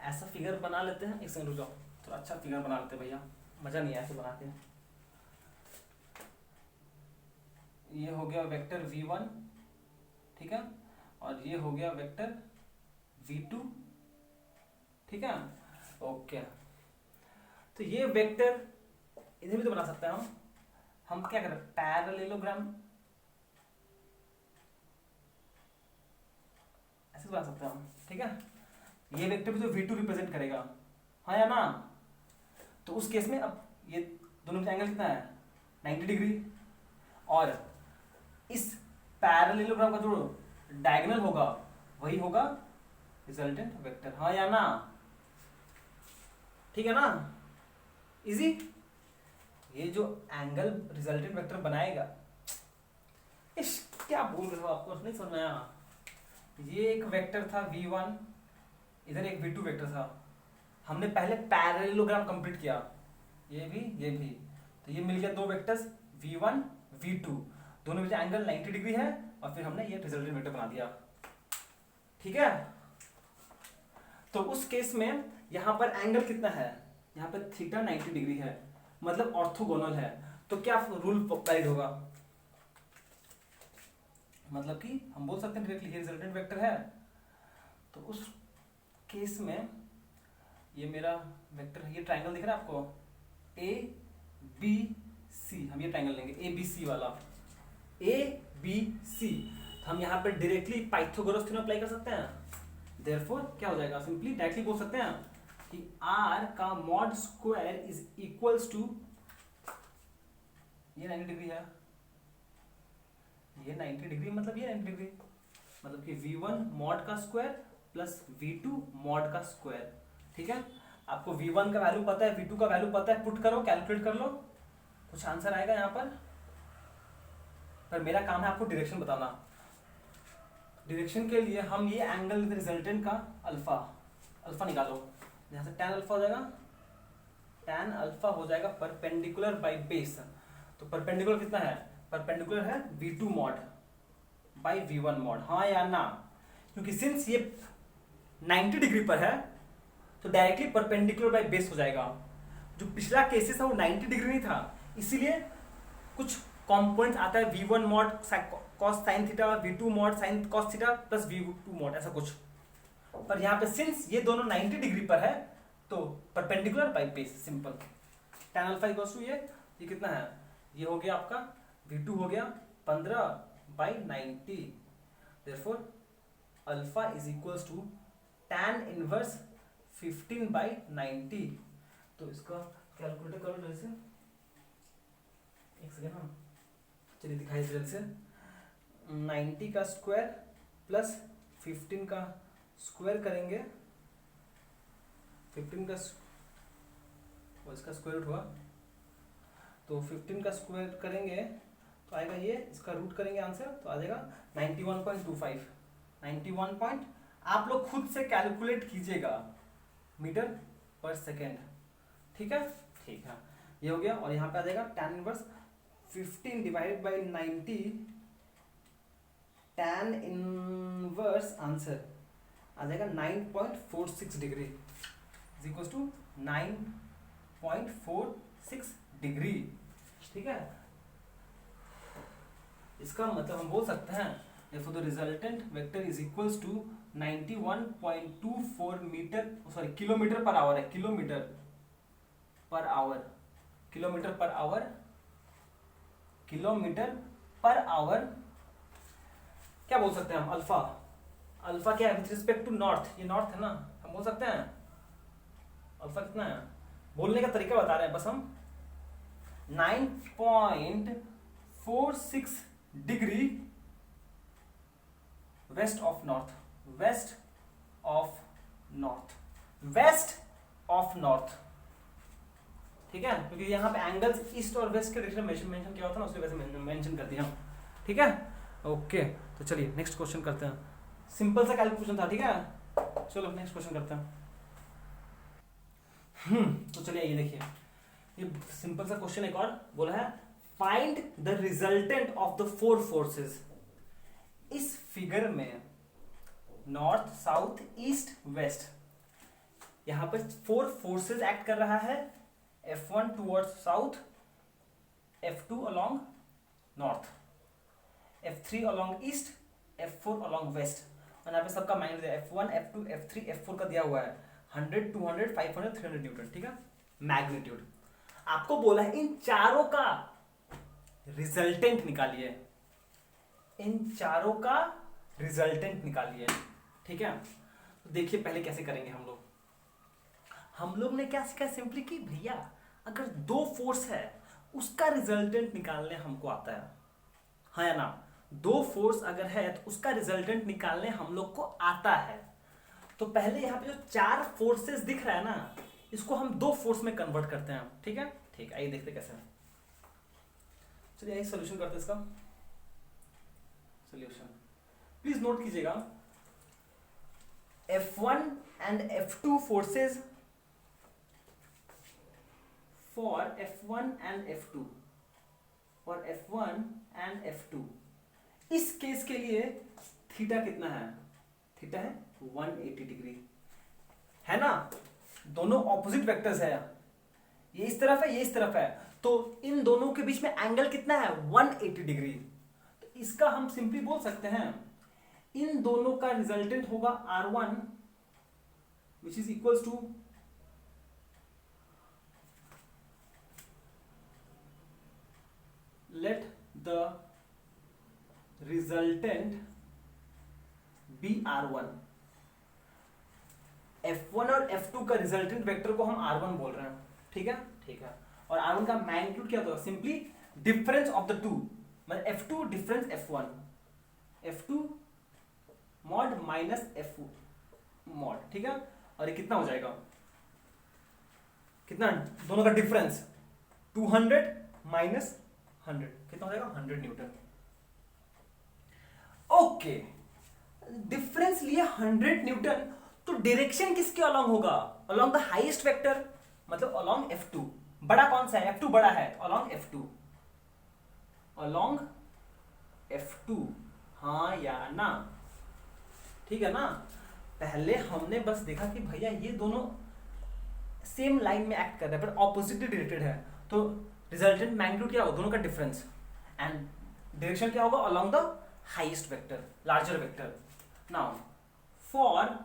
ऐसा फिगर बना लेते हैं, एक सेकंड रुक जाओ, थोड़ा अच्छा फिगर बना लेते हैं भैया, मजा नहीं है ऐसे बनाते हैं। ये हो गया वेक्टर v1, ठीक है, और ये हो गया वेक्टर v2, ठीक है, ओके। तो ये वेक्टर इधर भी तो बना सकते हैं हम क्या करें, पैरेललोग्राम ऐसे बना सकते हैं हम, ठीक है। ये वेक्टर भी तो v2 रिप्रेजेंट करेगा, हाँ या ना। तो उस केस में अब ये दोनों का एंगल कितना है 90 डिग्री, और इस पैरेललोग्राम का जो डायगोनल होगा वही होगा रिजल्टेंट वेक्टर, हाँ या ना, ठीक है ना, इजी। ये जो एंगल रिजल्टेंट वेक्टर बनाएगा, इस क्या बोल रहे हो, आपको नहीं समझ में आया। ये एक वेक्टर था v1, इधर एक v2 वेक्टर था, हमने पहले पैरेललोग्राम कंप्लीट किया, ये भी, तो ये मिल गया दो वेक्टर्स v1 v2, दोनों में एंगल 90 डिग्री है, और फिर हमने ये रिजल्टेंट वेक्टर बना दिया, ठीक है। तो उस केस में यहां पर एंगल कितना है, यहाँ पर थीटा 90 डिग्री है, मतलब ऑर्थोगोनल है, तो क्या रूल वैलिड होगा, मतलब कि हम बोल सकते हैं डायरेक्टली ये रिजल्टेंट वेक्टर है। तो उस केस में ये मेरा वेक्टर है, ये ट्रायंगल दिख रहा है आपको ए बी सी, हम ये ट्रायंगल लेंगे ए बी सी वाला, ए बी सी, तो हम यहाँ पर डायरेक्टली पाइथागोरस थ्योरम अप्लाई कर सकते हैं। देयरफॉर क्या हो जाएगा, सिंपली डायरेक्टली बोल सकते हैं कि r का mod square is equals to, ये 90 डिग्री है, ये 90 डिग्री, मतलब ये 90 डिग्री, मतलब कि v1 मॉड का स्क्वायर प्लस v2 मॉड का स्क्वायर, ठीक है। आपको v1 का वैल्यू पता है, v2 का वैल्यू पता है, पुट करो, कैलकुलेट कर लो, कुछ आंसर आएगा यहाँ पर मेरा काम है आपको डायरेक्शन बताना। डायरेक्शन के लिए हम ये एंगल रिजल्टेंट का अल्फा निकालो, यहाँ से tan अल्फा हो जाएगा, tan अल्फा हो जाएगा परपेंडिकुलर बाय बेस, तो परपेंडिकुलर कितना है, परपेंडिकुलर है v2 mod bye v1 mod, हाँ या ना, क्योंकि सिंस ये 90 डिग्री पर है तो डायरेक्टली परपेंडिकुलर बाय बेस हो जाएगा। जो पिछला केसेस था वो 90 डिग्री नहीं था, इसीलिए कुछ कॉम्पोनेंट्स आता है v1 mod cos sin theta, v2 mod sin cos theta plus v2 mod, ऐसा कुछ। पर यहाँ पे सिंस ये दोनों 90 डिग्री पर है तो perpendicular by base, simple. tan alpha equals to ये कितना है, ये हो गया आपका v2 हो गया 15 by 90, therefore alpha is equals to tan inverse 15/90। तो इसका कैलकुलेटर करो जल्दी से, एक सेकेंड ना, चलिए दिखाई जल्दी से। 90 का स्क्वायर प्लस 15 का स्क्वायर करेंगे, 15 का और इसका स्क्वायर रूट हुआ, तो 15 का स्क्वायर करेंगे तो आएगा ये, इसका रूट करेंगे आंसर तो आ जाएगा 91.25। 91 आप लोग खुद से कैलकुलेट कीजिएगा मीटर पर सेकेंड, ठीक है, ठीक है, ये हो गया। और यहाँ पे आ जाएगा tan inverse 15 divided by 90, tan inverse answer आ जाएगा 9.46 degree is equal to 9.46 degree, ठीक है। इसका मतलब हम बोल सकते हैं therefore the resultant vector is equals to 91.24 metre, sorry kilometre per hour है, kilometre per hour, kilometre per hour, kilometre per hour. क्या बोल सकते हैं हम, अल्फा, अल्फा क्या है विथ रिस्पेक्ट टू नॉर्थ, ये नॉर्थ है ना, हम बोल सकते हैं अल्फा कितना है, बोलने का तरीका बता रहे हैं बस हम। 9.46 degree west of north, west of north, west of north, ठीक है, क्योंकि यहाँ पे एंगल्स ईस्ट और वेस्ट के डायरेक्शन में मेंशन किया होता है ना, उसकी वजह से मेंशन कर दिया, ठीक है। ओके, तो चलिए नेक्स्ट क्वेश्चन करते हैं, सिंपल सा कैलकुलेशन था, ठीक है। चलो नेक्स्ट क्वेश्चन करते हैं। तो चलिए ये देखिए, ये सिंपल सा क्वेश्चन एक और बोला है, find the resultant of the four forces. इस फिगर में नॉर्थ, साउथ, ईस्ट, वेस्ट, यहां पर फोर फोर्सेस एक्ट कर रहा है, F1 towards south, F2 along north, F3 along east, F4 along west. और यहाँ पे सबका मैग्नीट्यूड दिया, F1, F2, F3, F4 का दिया हुआ है 100, 200, 500, 300 न्यूटन, ठीक है, मैग्नीट्यूड। आपको बोला है इन चारों का रिजल्टेंट निकालिए, इन चारों का रिजल्टेंट निकालिए, ठीक है। तो देखिए पहले कैसे करेंगे हम लोग ने क्या सीखा सिंपली कि भैया अगर दो फोर्स है उसका रिजल्टेंट निकालने हमको आता है, हाँ या ना, दो फोर्स अगर है तो उसका रिजल्टेंट निकालने हम लोग को आता है। तो पहले यहाँ पे जो चार फोर्सेस दिख रहा है ना, इसको हम दो फोर्स में कन्वर्ट करते हैं, ठीक है, ठीक, आइए देखते कैसे। चलिए आइए सोल्यूशन करते हैं इसका, सोल्यूशन प्लीज नोट कीजिएगा, F1 and F2 forces for F1 and F2, for F1 and F2, इस केस के लिए थीटा कितना है, थीटा है 180 डिग्री, है ना, दोनों ऑपोजिट वेक्टर्स है, ये इस तरफ है, ये इस तरफ है, तो इन दोनों के बीच में एंगल कितना है 180 डिग्री। तो इसका हम सिंपली बोल सकते हैं इन दोनों का रिजल्टेंट होगा R1 which is equals to let the resultant be R1। F1 और F2 का रिजल्टेंट वेक्टर को हम R1 बोल रहे हैं, ठीक है, ठीक है। और R1 का मैग्नीट्यूड क्या होगा, simply difference of the to, मतलब F2 difference F1, F2 mod minus F mod, ठीक है। और ये कितना हो जाएगा, कितना, दोनों का डिफरेंस 200 माइनस 100 कितना हो जाएगा 100 न्यूटन। ओके, डिफरेंस लिए 100 न्यूटन, तो डायरेक्शन किसके अलोंग होगा, अलोंग द हाईएस्ट वेक्टर, मतलब अलोंग F2। बड़ा कौन सा है, F2 बड़ा है, अलोंग F2, अलोंग F2, हाँ या ना, ठीक है ना। पहले हमने बस देखा कि भैया ये दोनों सेम लाइन में एक्ट कर रहे हैं पर ऑपोजिटली डायरेक्टेड है, तो रिजल्टेंट मैग्नीट्यूड क्या होगा, दोनों का डिफरेंस, एंड डायरेक्शन क्या होगा, along the highest vector, larger vector. Now for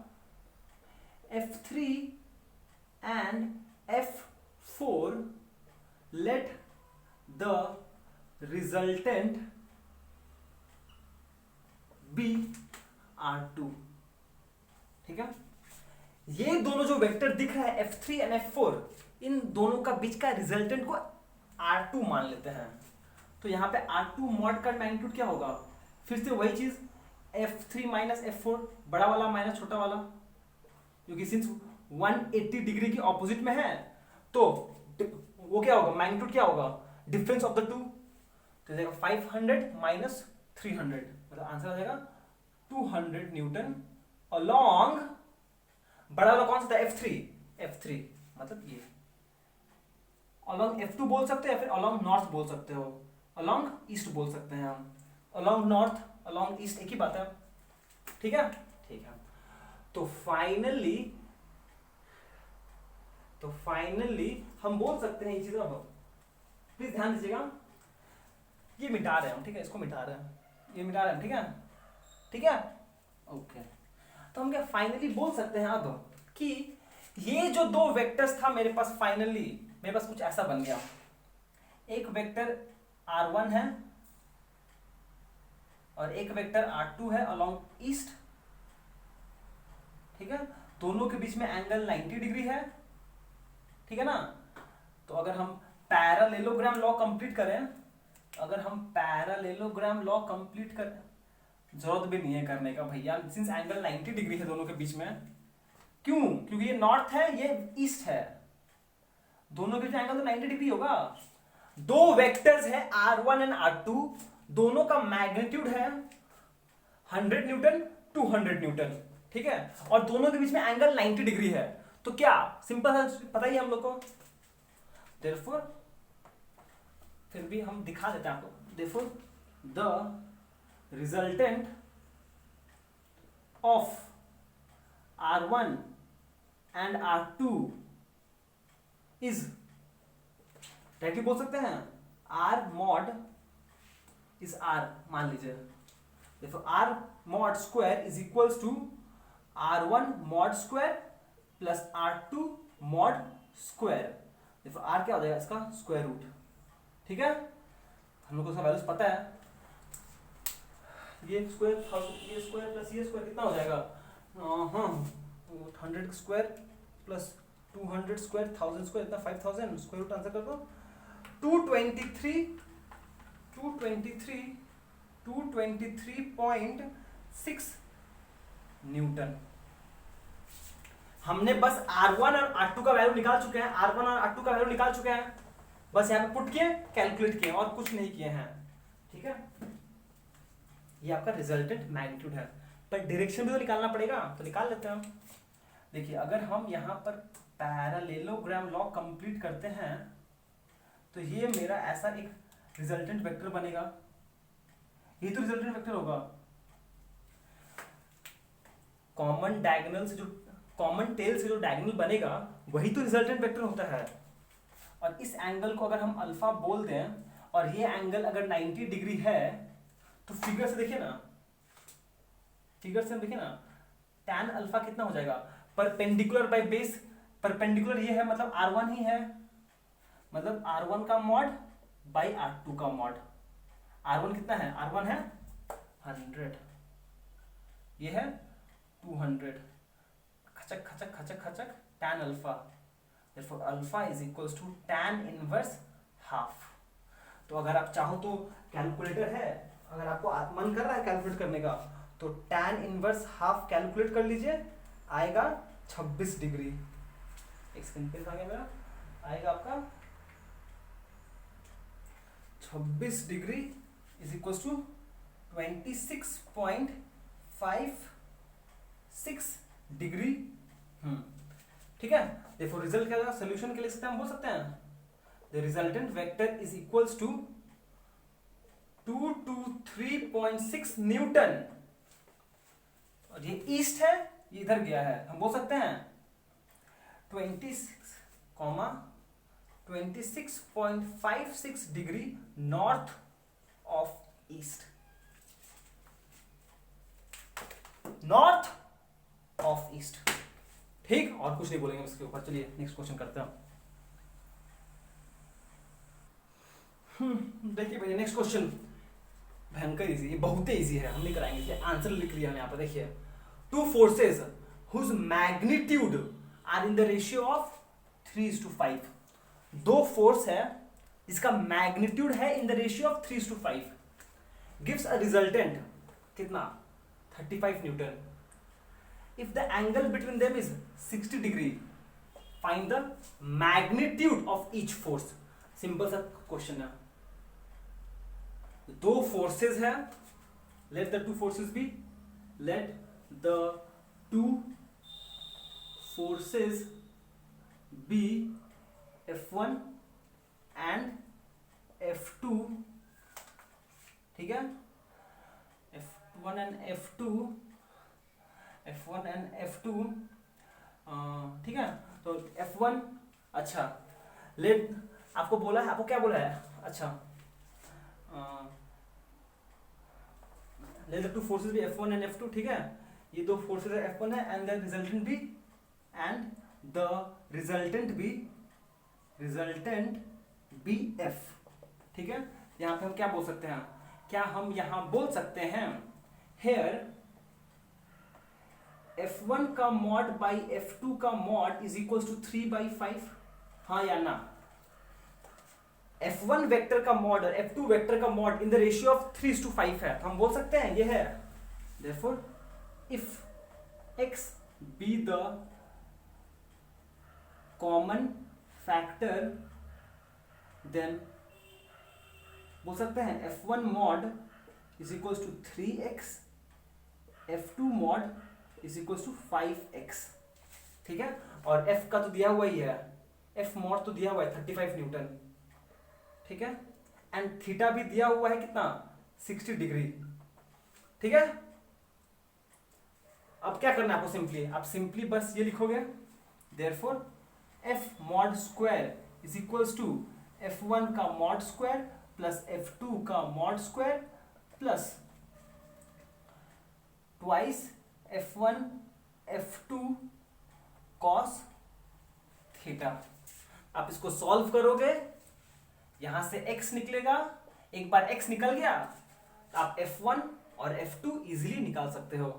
F3 and F4 let the resultant be R2, ठीक है। ये दोनों जो वेक्टर दिख रहा है F3 एंड F4, इन दोनों का बीच का रिजल्टेंट को R2 मान लेते हैं। तो यहाँ पे R2 मॉड का मैग्नीट्यूड क्या होगा, फिर से वही चीज F3 माइनस F4, बड़ा वाला माइनस छोटा वाला, क्योंकि सिंस 180 डिग्री की ऑपोजिट में है तो वो क्या होगा, मैग्नीट्यूड क्या होगा, डिफरेंस ऑफ द टू। तो जाएगा 500 माइनस 300, मतलब आंसर आ जाएगा 200 न्यूटन अलोंग, बड़ा वाला कौन सा था, F3 मतलब ये अलोंग F2 बोल सकते हैं, फिर अलोंग नॉर्थ बोल सकते हो, अलोंग ईस्ट बोल सकते हैं हम, अलोंग नॉर्थ अलोंग ईस्ट एक ही बात है, ठीक है। ठीक है, तो फाइनली हम बोल सकते हैं ये चीज। अब प्लीज ध्यान दीजिएगा, ये मिटा रहे हैं हम, ठीक है, इसको मिटा रहे हैं, ये मिटा रहे हैं, ठीक है, ठीक है, ओके। तो हम क्या फाइनली बोल सकते हैं अब कि ये जो दो वेक्टर्स था मेरे पास, फाइनली मेरे पास कुछ ऐसा बन गया, एक वेक्टर R1 है और एक वेक्टर R2 है अलोंग ईस्ट, ठीक है, दोनों के बीच में एंगल 90 डिग्री है, ठीक है ना। तो अगर हम पैरेललोग्राम लॉ कंप्लीट करें, जरूरत भी नहीं है करने का भैया, सिंस एंगल 90 डिग्री है दोनों के बीच में, क्यों, क्योंकि ये नॉर्थ है ये ईस्ट है, दोनों के बीच एंगल तो 90 डिग्री होगा। दो वेक्टर्स है R1 एंड R2, दोनों का मैग्नीट्यूड है 100 न्यूटन 200 न्यूटन, ठीक है, और दोनों के बीच में एंगल 90 डिग्री है। तो क्या सिंपल है, पता ही हम लोग को, देयरफॉर फिर भी हम दिखा देते हैं आपको, therefore the resultant of R1 and R2 is, directly बोल सकते हैं R mod इज R, मान लीजिए, देखो R mod square is equals to R1 mod square plus R2 mod square, देखो R क्या हो जाएगा इसका स्क्वायर रूट, ठीक है, हम लोग को इसका वैल्यूज पता है, ये स्क्वायर प्लस ये स्क्वायर कितना हो जाएगा, 100 स्क्वायर प्लस 200 स्क्वायर 1000 स्क्वायर इतना 5000, स्क्वायर रूट आंसर कर दो, 223.6 न्यूटन। हमने बस R1 और R2 का वैल्यू निकाल चुके हैं, बस यहाँ पे पुट किए, कैलकुलेट किए और कुछ नहीं किए हैं, ठीक है। ये आपका रिजल्टेंट मैग्नीट्यूड है, पर डायरेक्शन भी तो निकालना पड़ेगा, तो निकाल लेते हैं हम। देखिए अगर हम यहाँ पर पैरेललोग्राम लॉ कंप्लीट करते हैं तो ये मेरा ऐसा एक रिजल्टेंट वेक्टर बनेगा, ये तो रिजल्टेंट वेक्टर होगा, कॉमन टेल से जो डायगोनल बनेगा वही तो रिजल्टेंट वेक्टर होता है। और इस एंगल को अगर हम अल्फा बोल दें और ये एंगल अगर 90 डिग्री है तो फिगर से देखिए ना, tan अल्फा कितना हो जाएगा, परपेंडिकुलर बाय बेस, परपेंडिकुलर ये है मतलब R1 ही है, मतलब R1 का मॉड बाई R2 का मॉड, R1 कितना है, R1 है 100, ये है 200, खचक tan अल्फा, therefore alpha is equals to tan inverse half. तो अगर आप चाहो तो कैलकुलेटर है, अगर आपको मन कर रहा है कैलकुलेट करने का तो tan इनवर्स हाफ कैलकुलेट कर लीजिए, आएगा 26 डिग्री, एक सेकंड पे आ गया मेरा, आएगा आपका 26 degree is equals to 26.56 degree, ठीक है। देखो रिजल्ट क्या होगा, सोल्यूशन के लिए हम बोल सकते हैं the resultant vector is equals to 223.6 newton, और ये ईस्ट है ये इधर गया है, हम बोल सकते हैं 26.56 डिग्री नॉर्थ ऑफ ईस्ट, ठीक, और कुछ नहीं बोलेंगे इसके ऊपर। चलिए नेक्स्ट क्वेश्चन करते हैं। देखिए भैया नेक्स्ट क्वेश्चन भयंकर इजी, ये बहुत ही इजी है, हम नहीं कराएंगे, आंसर लिख लिया यहाँ पर, देखिए two forces whose magnitude are in the ratio of 3:5। दो फोर्स है जिसका मैग्नीट्यूड है in the ratio of 3:5, gives a resultant कितना 35 newton. If the angle between them is 60 degree, find the magnitude of each force. Simple सा क्वेश्चन है। दो फोर्सेस है, let the two forces be, let the two forces be F1 and F2, ठीक है, F1 एंड F2, ठीक है। तो F1, अच्छा लेट, आपको बोला है, आपको क्या बोला है, अच्छा let the two forces be F1 and F2, ठीक है। ये दो फोर्सेस है, F1 है, and the resultant be F, ठीक है। यहां पे हम क्या बोल सकते हैं, क्या हम यहां बोल सकते हैं, हेयर F1 का मॉड बाई F2 का मॉड इज इक्वल टू 3/5, हाँ या ना। F1 वेक्टर का मॉड और F2 वेक्टर का mod in the ratio of 3:5 है, तो हम बोल सकते हैं ये है। Therefore, if x be the common factor, then बोल सकते हैं F1 mod is equal to 3x, F2 mod is equal to 5x, ठीक है। और F का तो दिया हुआ ही है, F मॉड तो दिया हुआ है 35 न्यूटन, ठीक है, एंड थीटा भी दिया हुआ है कितना 60 डिग्री, ठीक है। अब क्या करना है आपको, सिंपली आप सिंपली बस ये लिखोगे, therefore F mod square is equals to F1 का मॉड स्क्वायर प्लस F2 का mod square plus twice F1 F2 cos theta. आप इसको सॉल्व करोगे, यहां से x निकलेगा, एक बार x निकल गया तो आप F1 और F2 इजीली निकाल सकते हो।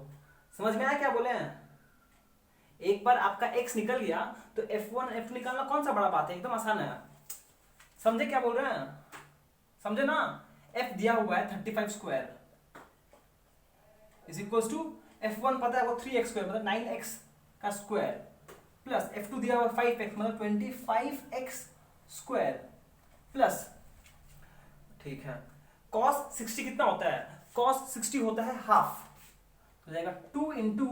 समझ में आया क्या बोले हैं? एक बार आपका x निकल गया तो F1 F2 निकालना कौन सा बड़ा बात है, एकदम आसान है। समझे क्या बोल रहे हैं, समझे ना। f दिया हुआ है 35 square is equal to F1 पता है वो 3x स्क्वायर मतलब 9x का स्क्वायर प्लस F2 दिया हुआ 5x मतलब 25x स्क्वायर प्लस, ठीक है, cos 60 कितना होता है, cos 60 होता है हाफ, तो जाएगा 2 into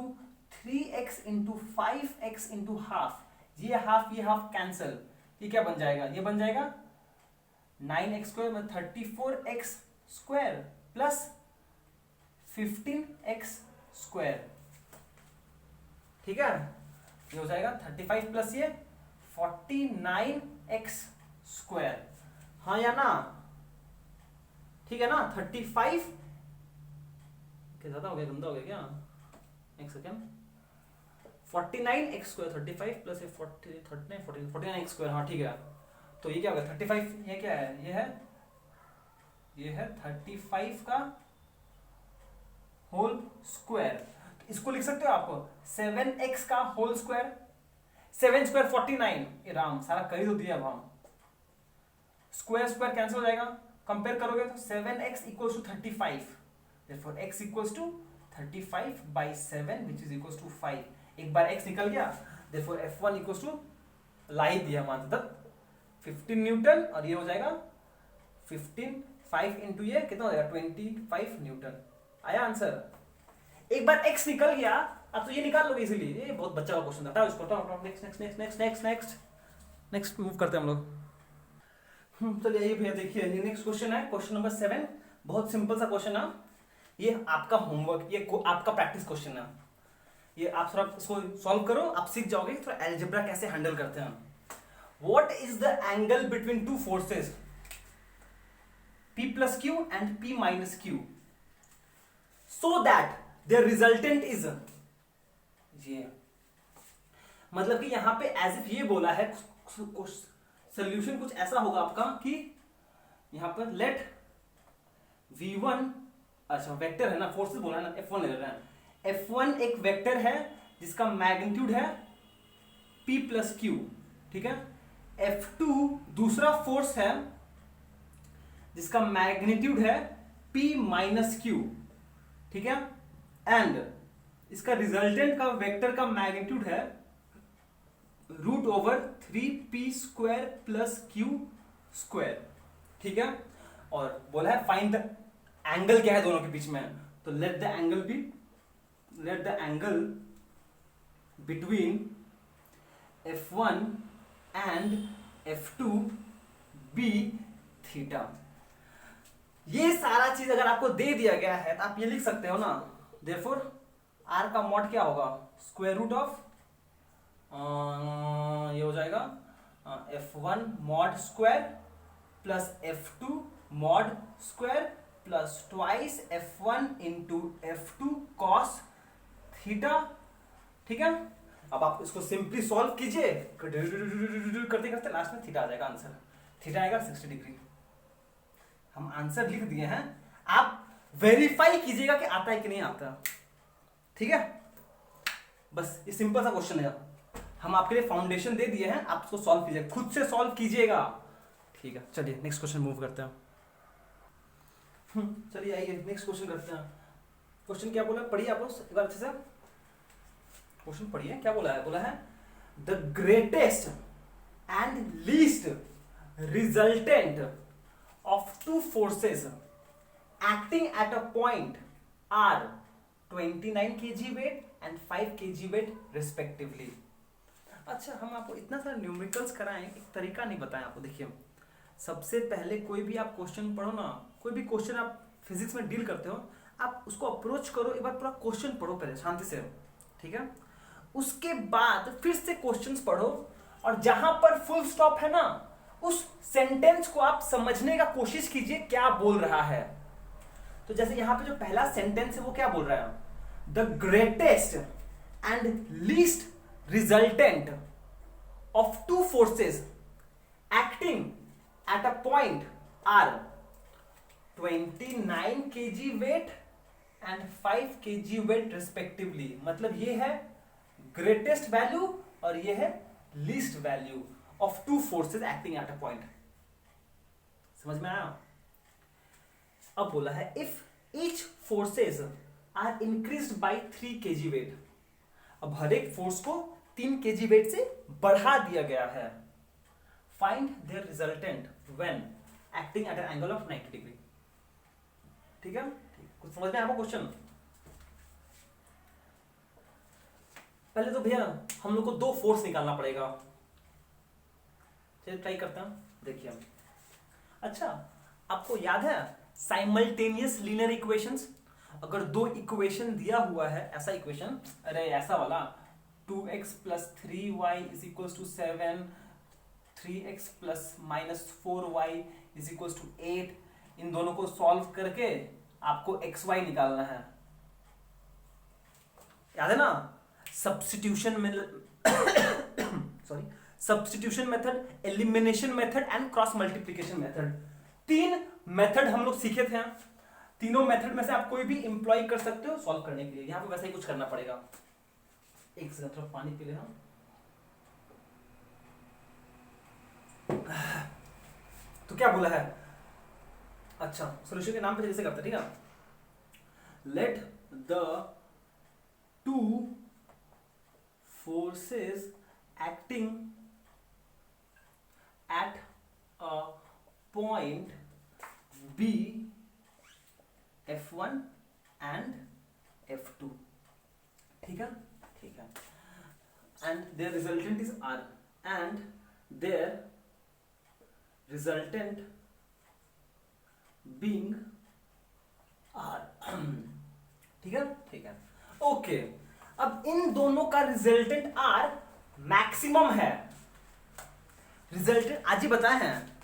3x into 5x into half, ये हाफ कैंसल, ये क्या बन जाएगा, ये बन जाएगा 9x स्क्वायर मतलब 34x square plus 15x square, ठीक है। ये हो जाएगा 35 प्लस ये 49x स्क्वायर, हाँ या ना, ठीक है ना। 35 क्या ज्यादा हो गया, गंदा हो गया क्या, एक second, 49x square 35 plus 49x square, हाँ ठीक है। तो ये क्या होगा 35, ये क्या है, ये है 35 का होल स्क्वायर। इसको लिख सकते हो आप 7x का होल स्क्वायर, 7 स्क्वायर 49, ये राम सारा कर ही तो दिया। अब हम स्क्वायर स्क्वायर कैंसिल हो जाएगा, कंपेयर करोगे तो 7x equals to 35, therefore x इक्वल्स to 35 by 7 which is equals to 5। एक बार x निकल गया, therefore F1 equals to lie दिया मान तक 15 न्यूटन, और ये हो जाएगा 15, 5 इंटू ये कितना हो जाएगा 25 न्यूटन। आया आंसर। एक बार x निकल गया, अब तो ये निकाल लोगे इजीली, ये बहुत बच्चा का क्वेश्चन था। इसको नेक्स्ट मूव करते हैं हम लोग। चलिए ये भैया देखिए, ये नेक्स्ट क्वेश्चन है, क्वेश्चन नंबर 7। बहुत सिंपल सा क्वेश्चन है, ये आपका होमवर्क, ये आपका प्रैक्टिस क्वेश्चन है। ये आप थोड़ा इसको सॉल्व करो, आप सीख जाओगे थोड़ा अलजेब्रा कैसे हैंडल करते हैं। What is the angle between two forces P plus Q and P minus Q so that their resultant is, ये मतलब कि यहां पे एज इफ ये बोला है, सोल्यूशन कुछ ऐसा होगा आपका कि यहां पर लेट V1, अच्छा वेक्टर है ना, फोर्सेस बोला है ना, F1 ले रहे हैं। F1 एक वेक्टर है जिसका मैग्नीट्यूड है P प्लस क्यू, ठीक है। F2 दूसरा फोर्स है जिसका मैग्नीट्यूड है P माइनस क्यू, ठीक है। एंड इसका रिजल्टेंट का वेक्टर का मैग्नीट्यूड है √3p² प्लस क्यू स्क्वायर, ठीक है। और बोला है फाइंड द एंगल क्या है दोनों के बीच में, तो let the angle between F1 and F2 be theta. ये सारा चीज अगर आपको दे दिया गया है तो आप ये लिख सकते हो ना, देयरफॉर आर का मॉड क्या होगा, स्क्वायर रूट ऑफ ये हो जाएगा F1 mod square plus F2 mod square plus twice F1 into F2 cos theta, ठीक है। अब आप इसको सिंपली सॉल्व कीजिए, करते करते लास्ट में थीटा आ जाएगा आंसर, थीटा आएगा 60 डिग्री। हम आंसर लिख दिए हैं, आप वेरीफाई कीजिएगा कि आता है कि नहीं आता, ठीक है। बस ये सिंपल सा क्वेश्चन है, हम आपके लिए फाउंडेशन दे दिए हैं, आप इसको सॉल्व कीजिए, खुद से सॉल्व कीजिएगा, ठीक है। चलिए नेक्स्ट क्वेश्चन मूव करते हैं। चलिए आइए नेक्स्ट क्वेश्चन करते हैं। क्वेश्चन क्या बोला, पढ़िए आप लोग एक बार अच्छे से क्वेश्चन पढ़िए, क्या बोला है, बोला है the greatest and least resultant of two forces acting at a point are 29 kg weight and 5 kg weight respectively। अच्छा, हम आपको इतना सारा न्यूमेरिकल्स कराएं, एक तरीका नहीं बताएं आपको। देखिए, सबसे पहले कोई भी आप क्वेश्चन पढ़ो ना, कोई भी क्वेश्चन आप फिजिक्स में डील करते हो, आप उसको अप्रोच करो, एक बार पूरा क्वेश्चन पढ़ो पहले शांति से, ठीक है। उसके बाद फिर से क्वेश्चंस पढ़ो, और जहां पर फुल स्टॉप है ना, उस सेंटेंस को आप समझने का कोशिश कीजिए क्या बोल रहा है। तो जैसे यहां पे जो पहला सेंटेंस है वो क्या बोल रहा है, the greatest and least resultant of two forces acting at a point are 29 kg weight and 5 kg weight respectively. मतलब ये है ग्रेटेस्ट वैल्यू और ये है least value of two forces acting at a point. समझ में आया। अब बोला है if each forces are increased by 3 kg weight. अब हर एक फोर्स को 3 kg वेट से बढ़ा दिया गया है। Find their resultant when acting at an angle of 90 degree. ठीक है, कुछ समझ में आया क्वेश्चन। पहले तो भैया हम लोग को दो फोर्स निकालना पड़ेगा। चलिए ट्राई करते हैं, देखिए। अच्छा, आपको याद है साइमल्टेनियस लीनियर इक्वेशंस। अगर दो इक्वेशन दिया हुआ है, ऐसा इक्वेशन, अरे ऐसा वाला 2x + 3y = 7, 3x ± 4y = 8, इन दोनों को सॉल्व करके आपको xy निकालना है। याद है ना, सब्स्टिट्यूशन में sorry substitution method, elimination method and cross multiplication method. 3 method हम लोग सीखे थे। तीनों मेथड में से आप कोई भी इंप्लॉय कर सकते हो सॉल्व करने के लिए। यहां पे वैसा ही कुछ करना पड़ेगा। एक सेकंड, थोड़ा पानी पी ले हम। तो क्या बोला है, अच्छा सोल्यूशन के नाम पे जैसे करते, ठीक है। Let the two forces acting at a point B F1 and F2, ठीक है, ठीक है। And their resultant is R, and their resultant being R, ठीक है, ठीक है, ओके। अब इन दोनों का रिजल्टेंट R मैक्सिमम है। रिजल्टेंट आज ही बताए हैं,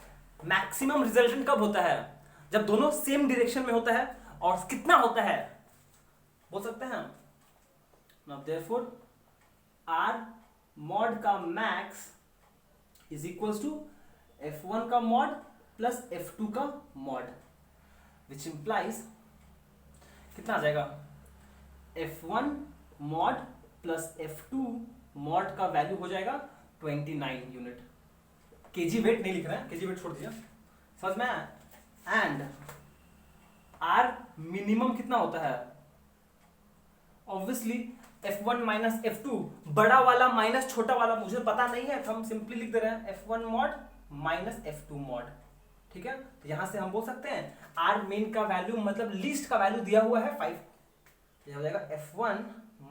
मैक्सिमम रिजल्टेंट कब होता है, जब दोनों सेम डायरेक्शन में होता है। और कितना होता है बोल सकते हैं। नाउ देयरफॉर R मॉड का max is equals to F1 का मॉड प्लस F2 का मॉड, विच इंप्लाइज कितना आ जाएगा, F1 mod plus F2 mod का वैल्यू हो जाएगा 29 यूनिट। केजी वेट नहीं लिख रहे हैं, केजी वेट छोड़ दीजिए, समझ में आया। एंड आर मिनिमम कितना होता है, ऑब्वियसली F1 माइनस F2, बड़ा वाला माइनस छोटा वाला मुझे पता नहीं है तो हम सिंपली लिख दे रहे हैं F1 mod minus F2 mod, ठीक है। तो यहां से हम बोल सकते हैं आर मेन का वैल्यू मतलब लीस्ट का वैल्यू दिया हुआ है 5, तो हो जाएगा F1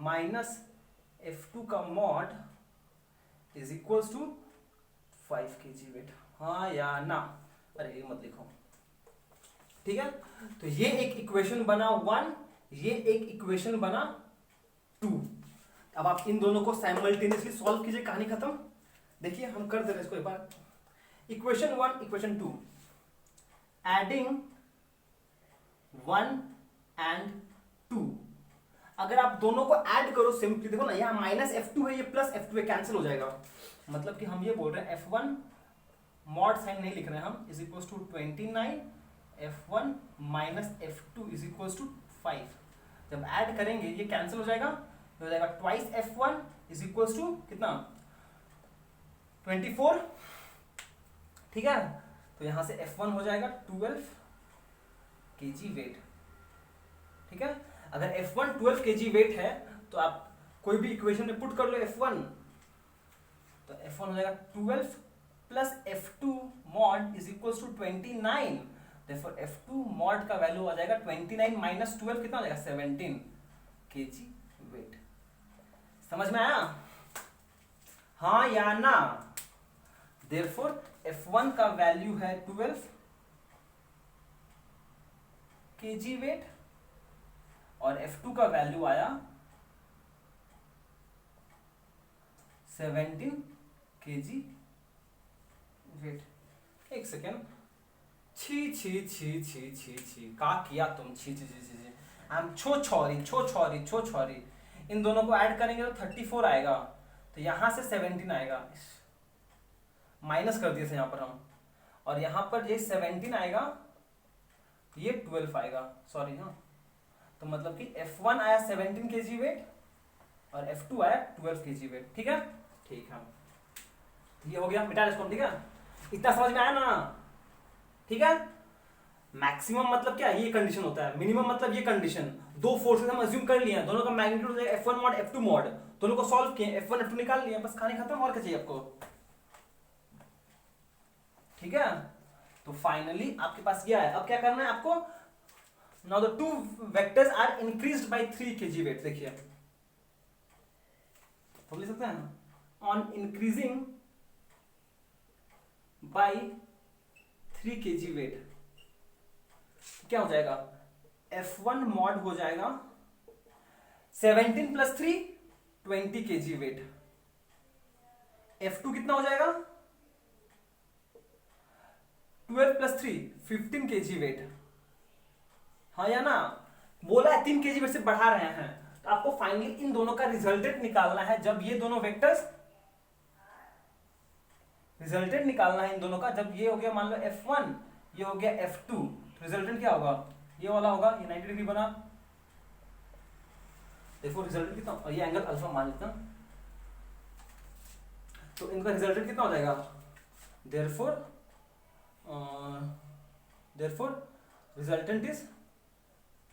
माइनस F2 का mod is equals to 5 kg weight, हाँ या ना, अरे ये मत लिखो, ठीक है। तो ये एक इक्वेशन बना 1, ये एक इक्वेशन बना 2। अब आप इन दोनों को साइमल्टेनियसली सॉल्व कीजिए, कहानी खत्म। देखिए हम कर दे रहे हैं इसको एक बार, इक्वेशन 1 इक्वेशन 2, एडिंग 1 एंड 2, अगर आप दोनों को ऐड करो सिंपली, देखो ना यहाँ माइनस F2 है, ये प्लस F2 है, कैंसिल हो जाएगा। मतलब कि हम ये बोल रहे हैं F1 मॉड साइन नहीं लिख रहे हैं हम, is equals to 29, F1 minus F2 is equals to 5। जब ऐड करेंगे ये कैंसिल हो जाएगा, तो हो जाएगा twice F1 is equals to कितना 24, ठीक है। तो यहां से F1 हो जाएगा 12 kg वेट, ठीक है। अगर F1 12 kg वेट है तो आप कोई भी इक्वेशन में पुट कर लो F1, तो F1 हो जाएगा 12 plus F2 mod is equals to 29, therefore F2 mod का वैल्यू आ जाएगा 29 माइनस 12 कितना हो जाएगा 17 kg वेट। समझ में आया, हाँ या ना। therefore F1 का वैल्यू है 12 kg वेट और F2 का वैल्यू आया 17 kg वेट। एक सेकेंड, छी छी छी छी छी छी का किया तुम, छी छी छी छी हम छो छोरी, इन दोनों को ऐड करेंगे तो 34 आएगा, तो यहां से 17 आएगा, माइनस कर दिए थे यहां पर हम, और यहां पर ये 17 आएगा, ये 12 आएगा, सॉरी हाँ। तो मतलब कि F1 आया 17 kg वेट और F2 आया 12 kg वेट, ठीक है, ठीक है। ये हो गया, मिटा इसको, ठीक है। इतना समझ में आया ना, ठीक है। मैक्सिमम मतलब क्या, ये कंडीशन होता है, मिनिमम मतलब ये कंडीशन। दो फोर्सेस हम अज्यूम कर लिए, दोनों का मैग्नीट्यूड हो जाएगा F1 मॉड F2 मॉड, दोनों को सॉल्व किए, F1 F2 निकाल लिए, बस कहानी खत्म, और क्या चाहिए आपको, ठीक है। तो फाइनली आपके पास ये है, अब क्या करना है आपको, now the two vectors are increased by 3 kg weight, देखिए तो लिख सकते हैं on increasing by 3 kg weight क्या हो जाएगा, F1 मॉड हो जाएगा 17 प्लस 3 20 kg वेट, F2 कितना हो जाएगा 12 प्लस 3 15 kg वेट, हाँ या ना। बोला है 3 kg वेट से बढ़ा रहे हैं, तो आपको फाइनली इन दोनों का रिजल्टेंट निकालना है, जब ये दोनों वेक्टर्स रिजल्टेंट निकालना है इन दोनों का, जब ये हो गया मान लो F1, ये हो गया F2, तो रिजल्टेंट क्या होगा, ये वाला होगा, ये 90 डिग्री बना, देखो रिजल्टेंट कितना, और ये एंगल अल्फा मान लेता, तो इनका रिजल्टेंट कितना हो जाएगा, therefore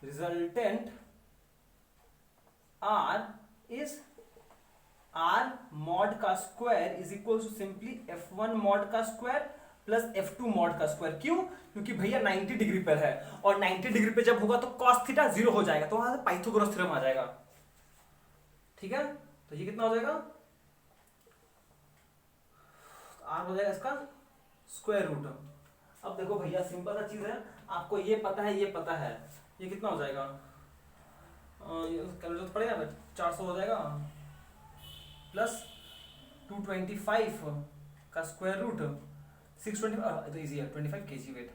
resultant R is R mod का square is equal to simply F1 mod का स्क्वायर प्लस F2 mod का स्क्वायर। क्यों, क्योंकि भैया 90 डिग्री पर है, और 90 डिग्री पे जब होगा तो cos थीटा 0 हो जाएगा, तो वहां से पाइथागोरस थ्योरम आ जाएगा, ठीक है। तो ये कितना हो जाएगा, R हो जाएगा इसका स्क्वायर रूट। अब देखो भैया सिंपल सा चीज है, आपको ये पता है, ये पता है, ये कितना हो जाएगा, कैलकुलेट पड़ेगा, 400 हो जाएगा प्लस 225 का स्क्वायर रूट 625, तो इजी है, 25 kg वेट,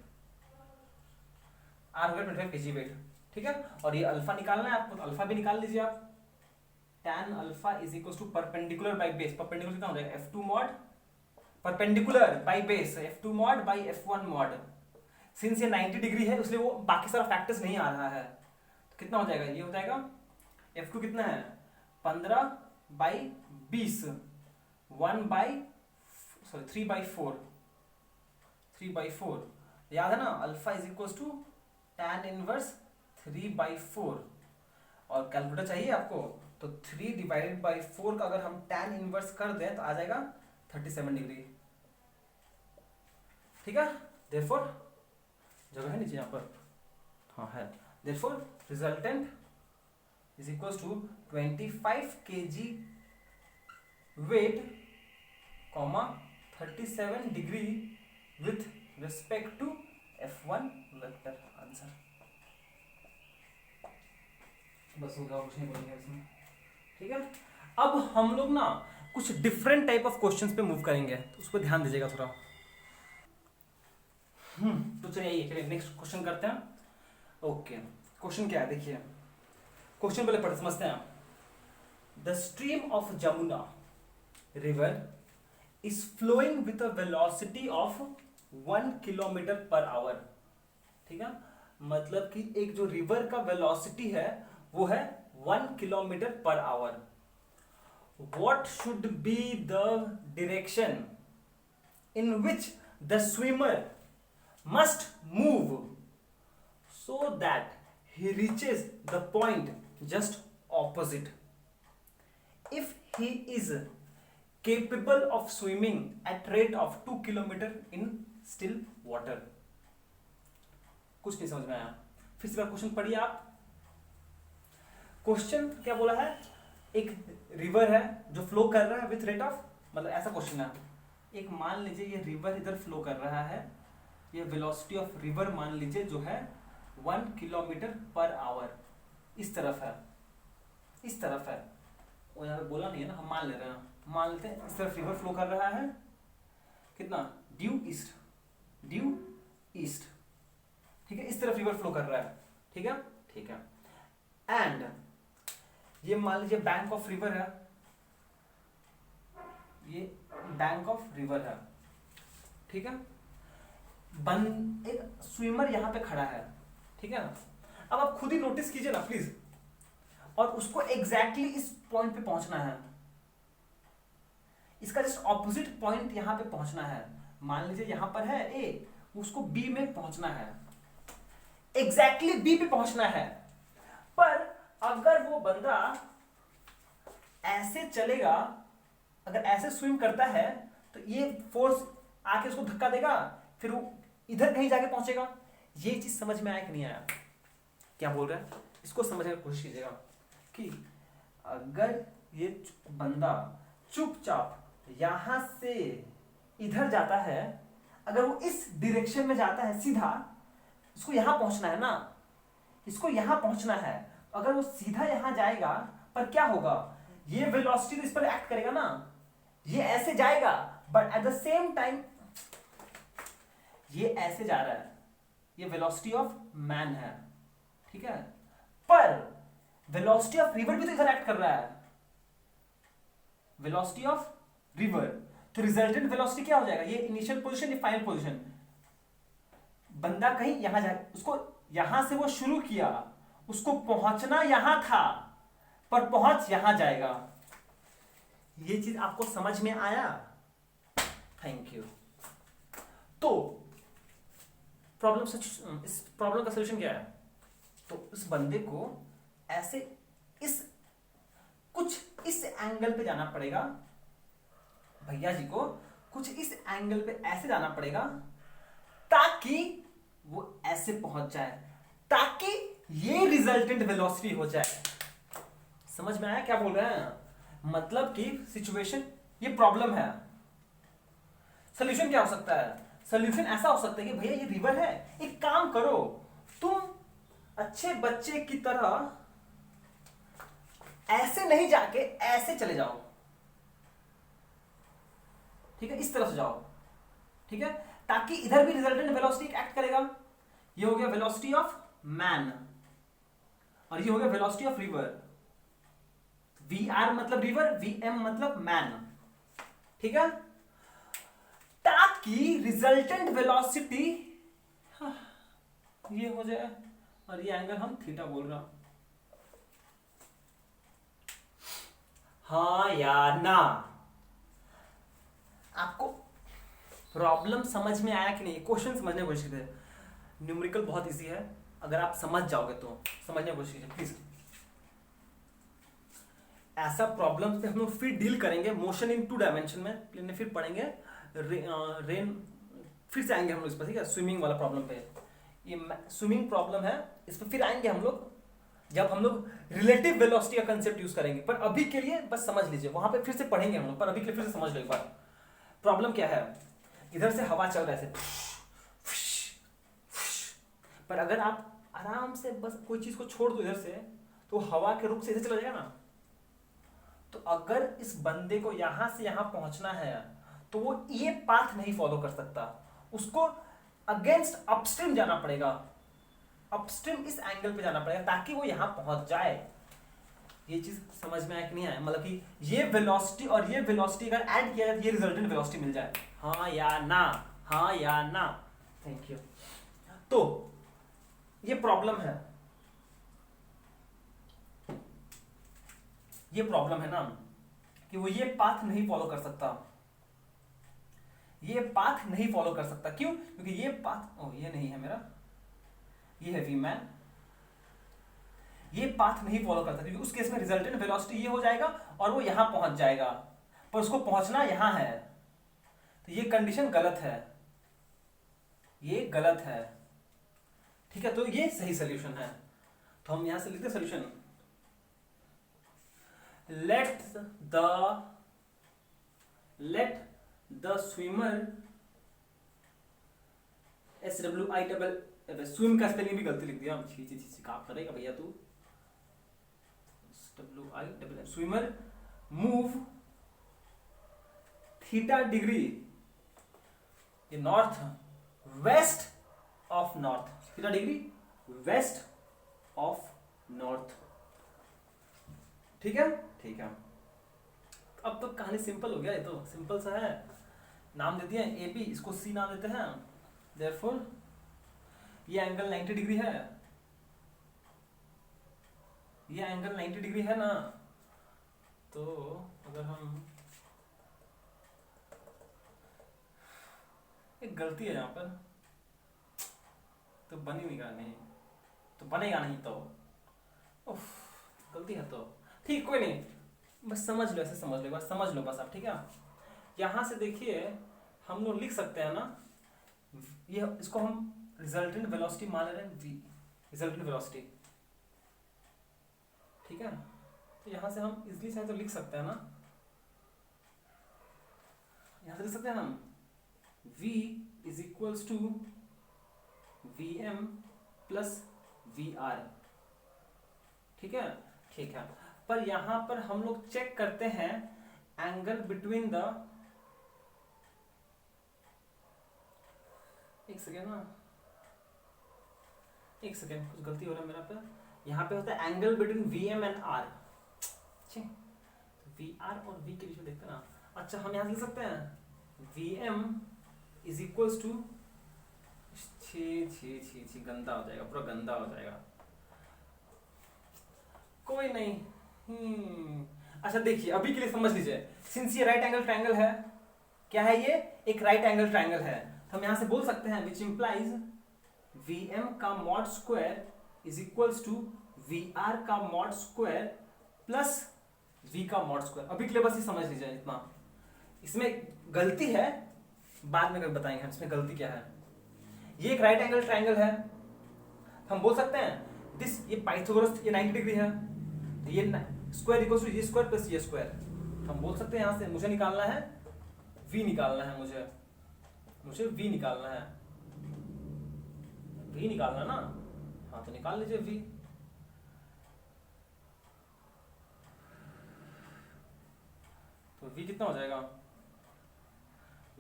आर हो गया 25 kg वेट, ठीक है। और ये अल्फा निकालना है आपको, तो अल्फा भी निकाल लीजिए आप, tan alpha is equal to perpendicular by base, perpendicular कितना हो जाएगा F2 mod perpendicular by base F2 mod by F1 mod, since ये 90 डिग्री है इसलिए वो बाकी सारा फैक्टर्स नहीं आ रहा है, तो कितना हो जाएगा, ये हो जाएगा F2 कितना है 15 बाई 20, 3/4 याद है ना, alpha is equal to tan inverse 3/4, और कैलकुलेटर चाहिए आपको, तो 3/4 का अगर हम tan इनवर्स कर दें तो आ जाएगा 37 डिग्री। ठीक है, देयरफॉर जगह है नीचे यहाँ पर, हाँ है, therefore resultant is equal to 25 kg weight, 37 degree with respect to F1 vector. Answer बस हो गया, कुछ नहीं बोलेंगे इसमें। ठीक है, अब हम लोग ना कुछ डिफरेंट टाइप ऑफ क्वेश्चंस पे मूव करेंगे, तो उस पर ध्यान दीजिएगा थोड़ा। तो चलिए नेक्स्ट क्वेश्चन करते हैं। ओके, क्वेश्चन क्या है देखिए, क्वेश्चन पहले पढ़ समझते हैं। The stream of Jamuna river is flowing with a velocity of 1 kilometre per hour. ठीक है, मतलब कि एक जो रिवर का वेलोसिटी है वो है 1 kilometre per our. What should be the direction in which the swimmer must move so that he reaches the point just opposite? If he is capable of swimming at rate of 2 kilometer in still water। कुछ नहीं समझ में आया, फिर से क्वेश्चन पढ़िए आप। क्वेश्चन क्या बोला है, एक रिवर है जो फ्लो कर रहा है विथ रेट ऑफ, मतलब ऐसा क्वेश्चन है, एक मान लीजिए ये रिवर इधर फ्लो कर रहा है, ये वेलोसिटी ऑफ रिवर मान लीजिए जो है 1 किलोमीटर पर आवर, इस तरफ है, इस तरफ है, वो यहाँ पे बोला नहीं है ना, हम मान ले रहे हैं, मान लेते हैं इस तरफ रिवर फ्लो कर रहा है, कितना, ड्यू ईस्ट। ठीक है, इस तरफ रिवर फ्लो कर रहा है। ठीक है, ठीक है, एंड ये मान लीजिए बैंक ऑफ रिवर है, ये बैंक ऑफ रिवर है। ठीक है, एक स्विमर यहां पे खड़ा है। ठीक है, अब आप खुद ही नोटिस कीजिए ना प्लीज, और उसको एग्जैक्टली इस पॉइंट पे पहुंचना है, इसका जस्ट ऑपोजिट पॉइंट यहां पे पहुंचना है। मान लीजिए यहां पर है ए, उसको बी में पहुंचना है, एग्जैक्टली बी पे पहुंचना है। पर अगर वो बंदा ऐसे चलेगा, अगर ऐसे स्विम करता है, तो ये फोर्स आके उसको धक्का देगा, फिर वो इधर कहीं जाके पहुंचेगा। ये चीज समझ में आया कि नहीं आया, क्या बोल रहा है, इसको समझने की कोशिश कीजिएगा कि अगर ये बंदा चुपचाप यहां से इधर जाता है, अगर वो इस डायरेक्शन में जाता है सीधा, इसको यहां पहुंचना है ना, इसको यहां पहुंचना है, अगर वो सीधा यहां जाएगा, पर क्या होगा, ये वेलोसिटी तो इस पर एक्ट करेगा ना, ये ऐसे जाएगा, but at the same time ये ऐसे जा रहा है, ये वेलोसिटी ऑफ मैन है। ठीक है, पर वेलोसिटी ऑफ रिवर भी तो इधर एक्ट कर रहा है, वेलोसिटी ऑफ रिवर, तो रिजल्टेंट वेलोसिटी क्या हो जाएगा, ये इनिशियल पोजीशन, ये फाइनल पोजीशन। बंदा कहीं यहां जाए, उसको यहां से वो शुरू किया, उसको पहुंचना यहां था, पर पहुंच यहां जाएगा। ये चीज आपको समझ में आया, थैंक यू। तो इस प्रॉब्लम का सोल्यूशन क्या है, तो इस बंदे को ऐसे कुछ इस एंगल पे जाना पड़ेगा, भैया जी को कुछ इस एंगल पे ऐसे जाना पड़ेगा, ताकि वो ऐसे पहुंच जाए, ताकि ये रिजल्टेंट वेलोसिटी हो जाए। समझ में आया क्या बोल रहे हैं, मतलब कि सिचुएशन, ये प्रॉब्लम है, सोल्यूशन क्या हो सकता है, सोल्यूशन ऐसा हो सकता है कि भैया ये रिवर है, एक काम करो, तुम अच्छे बच्चे की तरह ऐसे नहीं जाके ऐसे चले जाओ। ठीक है, इस तरह से जाओ। ठीक है, ताकि इधर भी रिजल्टेंट वेलोसिटी एक्ट करेगा। ये हो गया वेलोसिटी ऑफ मैन, और ये हो गया velocity of river. V R मतलब रिवर, वी एम मतलब मैन। ठीक है, ताकि रिजल्टेंट वेलोसिटी ये हो जाए, और ये एंगल हम थीटा बोल रहा। हाँ या ना? आपको प्रॉब्लम समझ में आया कि नहीं? क्वेश्चन समझने की कोशिश कीजिए। न्यूमेरिकल बहुत इजी है, अगर आप समझ जाओगे तो समझने की कोशिश कीजिए प्लीज। ऐसा प्रॉब्लम से हम लोग फिर डील करेंगे मोशन इन 2 डायमेंशन में, फिर पढ़ेंगे रेन, फिर से आएंगे हम लोग इस पर, ठीक है? स्विमिंग वाला प्रॉब्लम पे, ये स्विमिंग प्रॉब्लम है, इस पर फिर आएंगे हम लोग जब हम लोग रिलेटिव वेलोसिटी का कंसेप्ट यूज करेंगे। पर अभी के लिए बस समझ लीजिए, वहां पे फिर से पढ़ेंगे हम लोग, पर अभी के लिए फिर से समझ लो एक बार। प्रॉब्लम क्या है? इधर से हवा चल रहा है ऐसे, पर अगर आप आराम से बस कोई चीज को छोड़ दो इधर से, तो हवा के रुख से इधर चला जाएगा ना। तो अगर इस बंदे को यहां से यहां पहुंचना है, तो वो ये पाथ नहीं फॉलो कर सकता, उसको अगेंस्ट अपस्ट्रीम जाना पड़ेगा, अपस्ट्रीम इस एंगल पे जाना पड़ेगा ताकि वो यहां पहुंच जाए। ये चीज समझ में आया कि नहीं आया? मतलब कि ये वेलोसिटी और ये वेलोसिटी अगर ऐड किया जाए तो ये रिजल्टेंट वेलोसिटी मिल जाए। हाँ या ना? हाँ या ना? Thank you. तो ये प्रॉब्लम है, ये प्रॉब्लम है ना कि वो ये पाथ नहीं फॉलो कर सकता, ये पाथ नहीं फॉलो कर सकता। क्यों? क्योंकि ये पाथ, ओ ये नहीं है मेरा, ये है वी मैन, ये पाथ नहीं फॉलो करता क्योंकि उस केस में रिजल्टेंट वेलोसिटी ये हो जाएगा और वो यहां पहुंच जाएगा, पर उसको पहुंचना यहां है। तो ये कंडीशन गलत है, ये गलत है, ठीक है? तो ये सही सोल्यूशन है। तो हम यहां से लिखते solution, let the swimmer, SWI, swim का स्पेलिंग भी गलती लिख दिया, काम करेगा भैया तू। SWI, swimmer move theta degree, ये north west of north, theta degree west of north, ठीक है? ठीक है, अब तो कहानी सिंपल हो गया, ये तो सिंपल सा है। नाम दे दिए AB, इसको C नाम देते हैं। देयरफॉर ये एंगल 90 डिग्री है, ये एंगल 90 डिग्री है ना। तो अगर हम, एक गलती है यहाँ पर, तो बनी नहीं का नहीं, तो बनेगा नहीं, तो उफ, गलती है तो ठीक, कोई नहीं, बस समझ लो, ऐसे समझ लो, बस समझ लो बस आप, ठीक है? यहां से देखिए हम लोग लिख सकते हैं ना, ये इसको हम रिजल्टेंट वेलोसिटी मान ले रहे हैं, v रिजल्टेंट वेलोसिटी, ठीक है? तो यहां से हम इजली से तो लिख सकते हैं ना, यहां से लिख सकते हैं हम v is equals to vm plus vr, ठीक है? ठीक है, पर यहां पर हम लोग चेक करते हैं एंगल बिटवीन द, एक सेकेंड ना, एक सेकेंड, कुछ गलती हो रहा है मेरा पे। यहाँ पे होता है angle between VM and R, VR और V के बीच में देखते हैं ना। अच्छा, हम यहाँ लिख सकते हैं VM इज इक्वल्स टू, छी गंदा हो जाएगा, पूरा गंदा हो जाएगा, कोई नहीं। अच्छा देखिए, अभी के लिए समझ लीजिए, सिंस ये राइट एंगल ट्रायंगल है, क्या है ये? एक राइट एंगल ट्रायंगल है, तो हम यहां से बोल सकते हैं विच इंप्लाइज VM का mod square is equals to VR का मॉड स्क्वायर प्लस V का मॉड स्क्वायर। अभी के लिए बस ये समझ लीजिए इतना, इसमें गलती है, बाद में बताएंगे हम इसमें गलती क्या है। ये एक राइट एंगल ट्रायंगल है, हम बोल सकते हैं दिस, ये पाइथागोरस, ये 90 डिग्री है, तो ये स्क्वायर इक्वल्स टू ये स्क्वायर प्लस ये स्क्वायर। हम बोल सकते हैं यहां से मुझे निकालना है V, निकालना है मुझे V निकालना है, V निकालना ना, हाँ तो निकाल लीजिए V। तो V कितना हो जाएगा?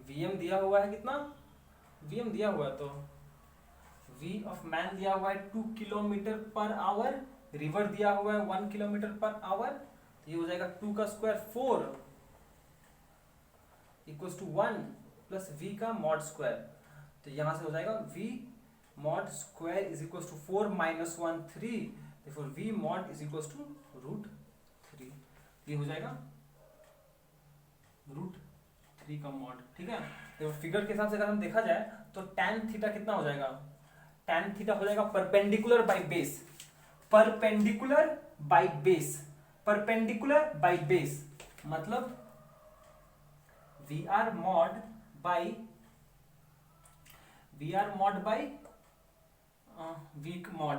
VM दिया हुआ है कितना? VM दिया हुआ है, तो V ऑफ मैन दिया हुआ है 2 किलोमीटर पर आवर, रिवर दिया हुआ है 1 किलोमीटर पर आवर, तो ये हो जाएगा 2 का square 4 equals to 1 plus V का मॉड स्क्वायर, तो यहां से हो जाएगा V mod square is equals to 4 minus 1 3, therefore V mod is equals to √3, ये हो जाएगा रूट 3 का मॉड, ठीक है। तो फिगर के हिसाब से अगर हम देखा जाए तो tan थीटा कितना हो जाएगा, tan थीटा हो जाएगा perpendicular by base, perpendicular by base, perpendicular by base मतलब वी आर मॉड बाई वीक mod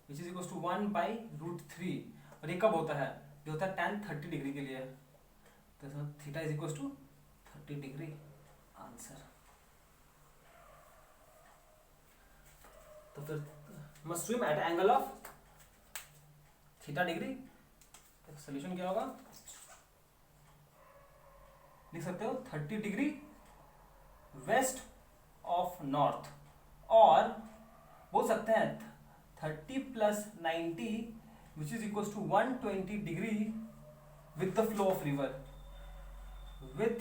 which is equal to 1 by root 3। और ये कब होता है, ये होता है tan 30 डिग्री के लिए, तो theta is equal to 30 degree answer. तो फिर must swim at angle of theta degree. तो सोल्यूशन क्या होगा, लिख सकते हो 30 डिग्री वेस्ट ऑफ नॉर्थ, और बोल सकते हैं 30 plus 90 which is equal to 120 degree with the flow of river, with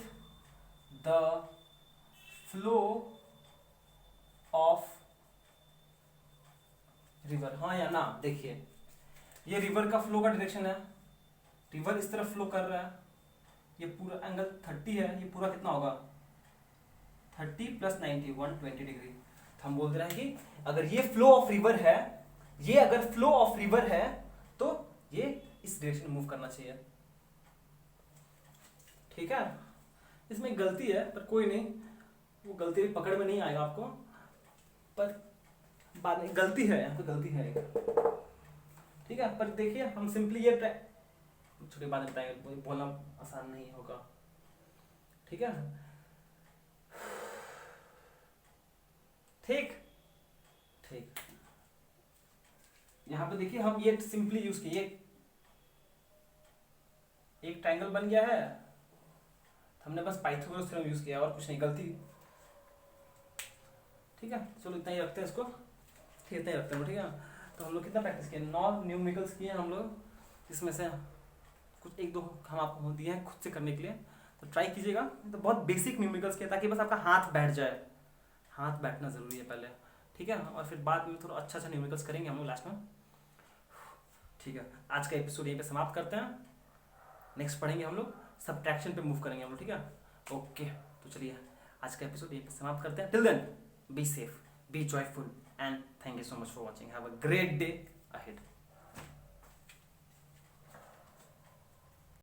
the flow of river. हाँ या ना, देखिए ये रिवर का फ्लो का डायरेक्शन है, रिवर इस तरफ फ्लो कर रहा है, ये पूरा एंगल 30 है, ये पूरा कितना होगा 30 प्लस 90 120 डिग्री। तो हम बोलते हैं कि अगर ये फ्लो ऑफ रिवर है, ये अगर फ्लो ऑफ रिवर है तो ये इस डायरेक्शन में मूव करना चाहिए, ठीक है। इसमें गलती है पर कोई नहीं, वो गलती भी पकड़ में नहीं आएगा आपको, पर बाद में गलती है, यहाँ पे गलती है एक, ठीक है। पर देखिए हम सिंपली ये छोटे बाद में बताएंगे, बोलना आसान नहीं होगा, ठीक है। ठीक ठीक, यहां पे देखिए हम ये सिंपली यूज किए, एक ट्रायंगल बन गया है, हमने बस पाइथागोरस थ्योरम यूज किया और कुछ नहीं, गलती, ठीक है। चलो इतना ही रखते हैं इसको, ठीक इतना ही रखते हैं, ठीक है। तो हम लोग कितना प्रैक्टिस किए, 9 न्यूमेरिकल्स किए हम लोग, इसमें से कुछ 1-2 हम आपको दिए हैं खुद से करने के लिए, तो ट्राई कीजिएगा। तो बहुत बेसिक न्यूमेरिकल्स किया ताकि बस आपका हाथ बैठ जाए, हाथ बैठना जरूरी है पहले, ठीक है। और फिर बाद में थोड़ा अच्छा न्यूमेरिकल्स करेंगे हम लोग लास्ट में, ठीक है। आज का एपिसोड यहीं पे समाप्त करते हैं, नेक्स्ट पढ़ेंगे हम लोग सबट्रैक्शन पे मूव करेंगे हम लोग, ठीक है। ओके, तो चलिए आज का एपिसोड यहीं पे समाप्त करते हैं। Till then be safe, be joyful and thank you so much for watching, have a great day ahead.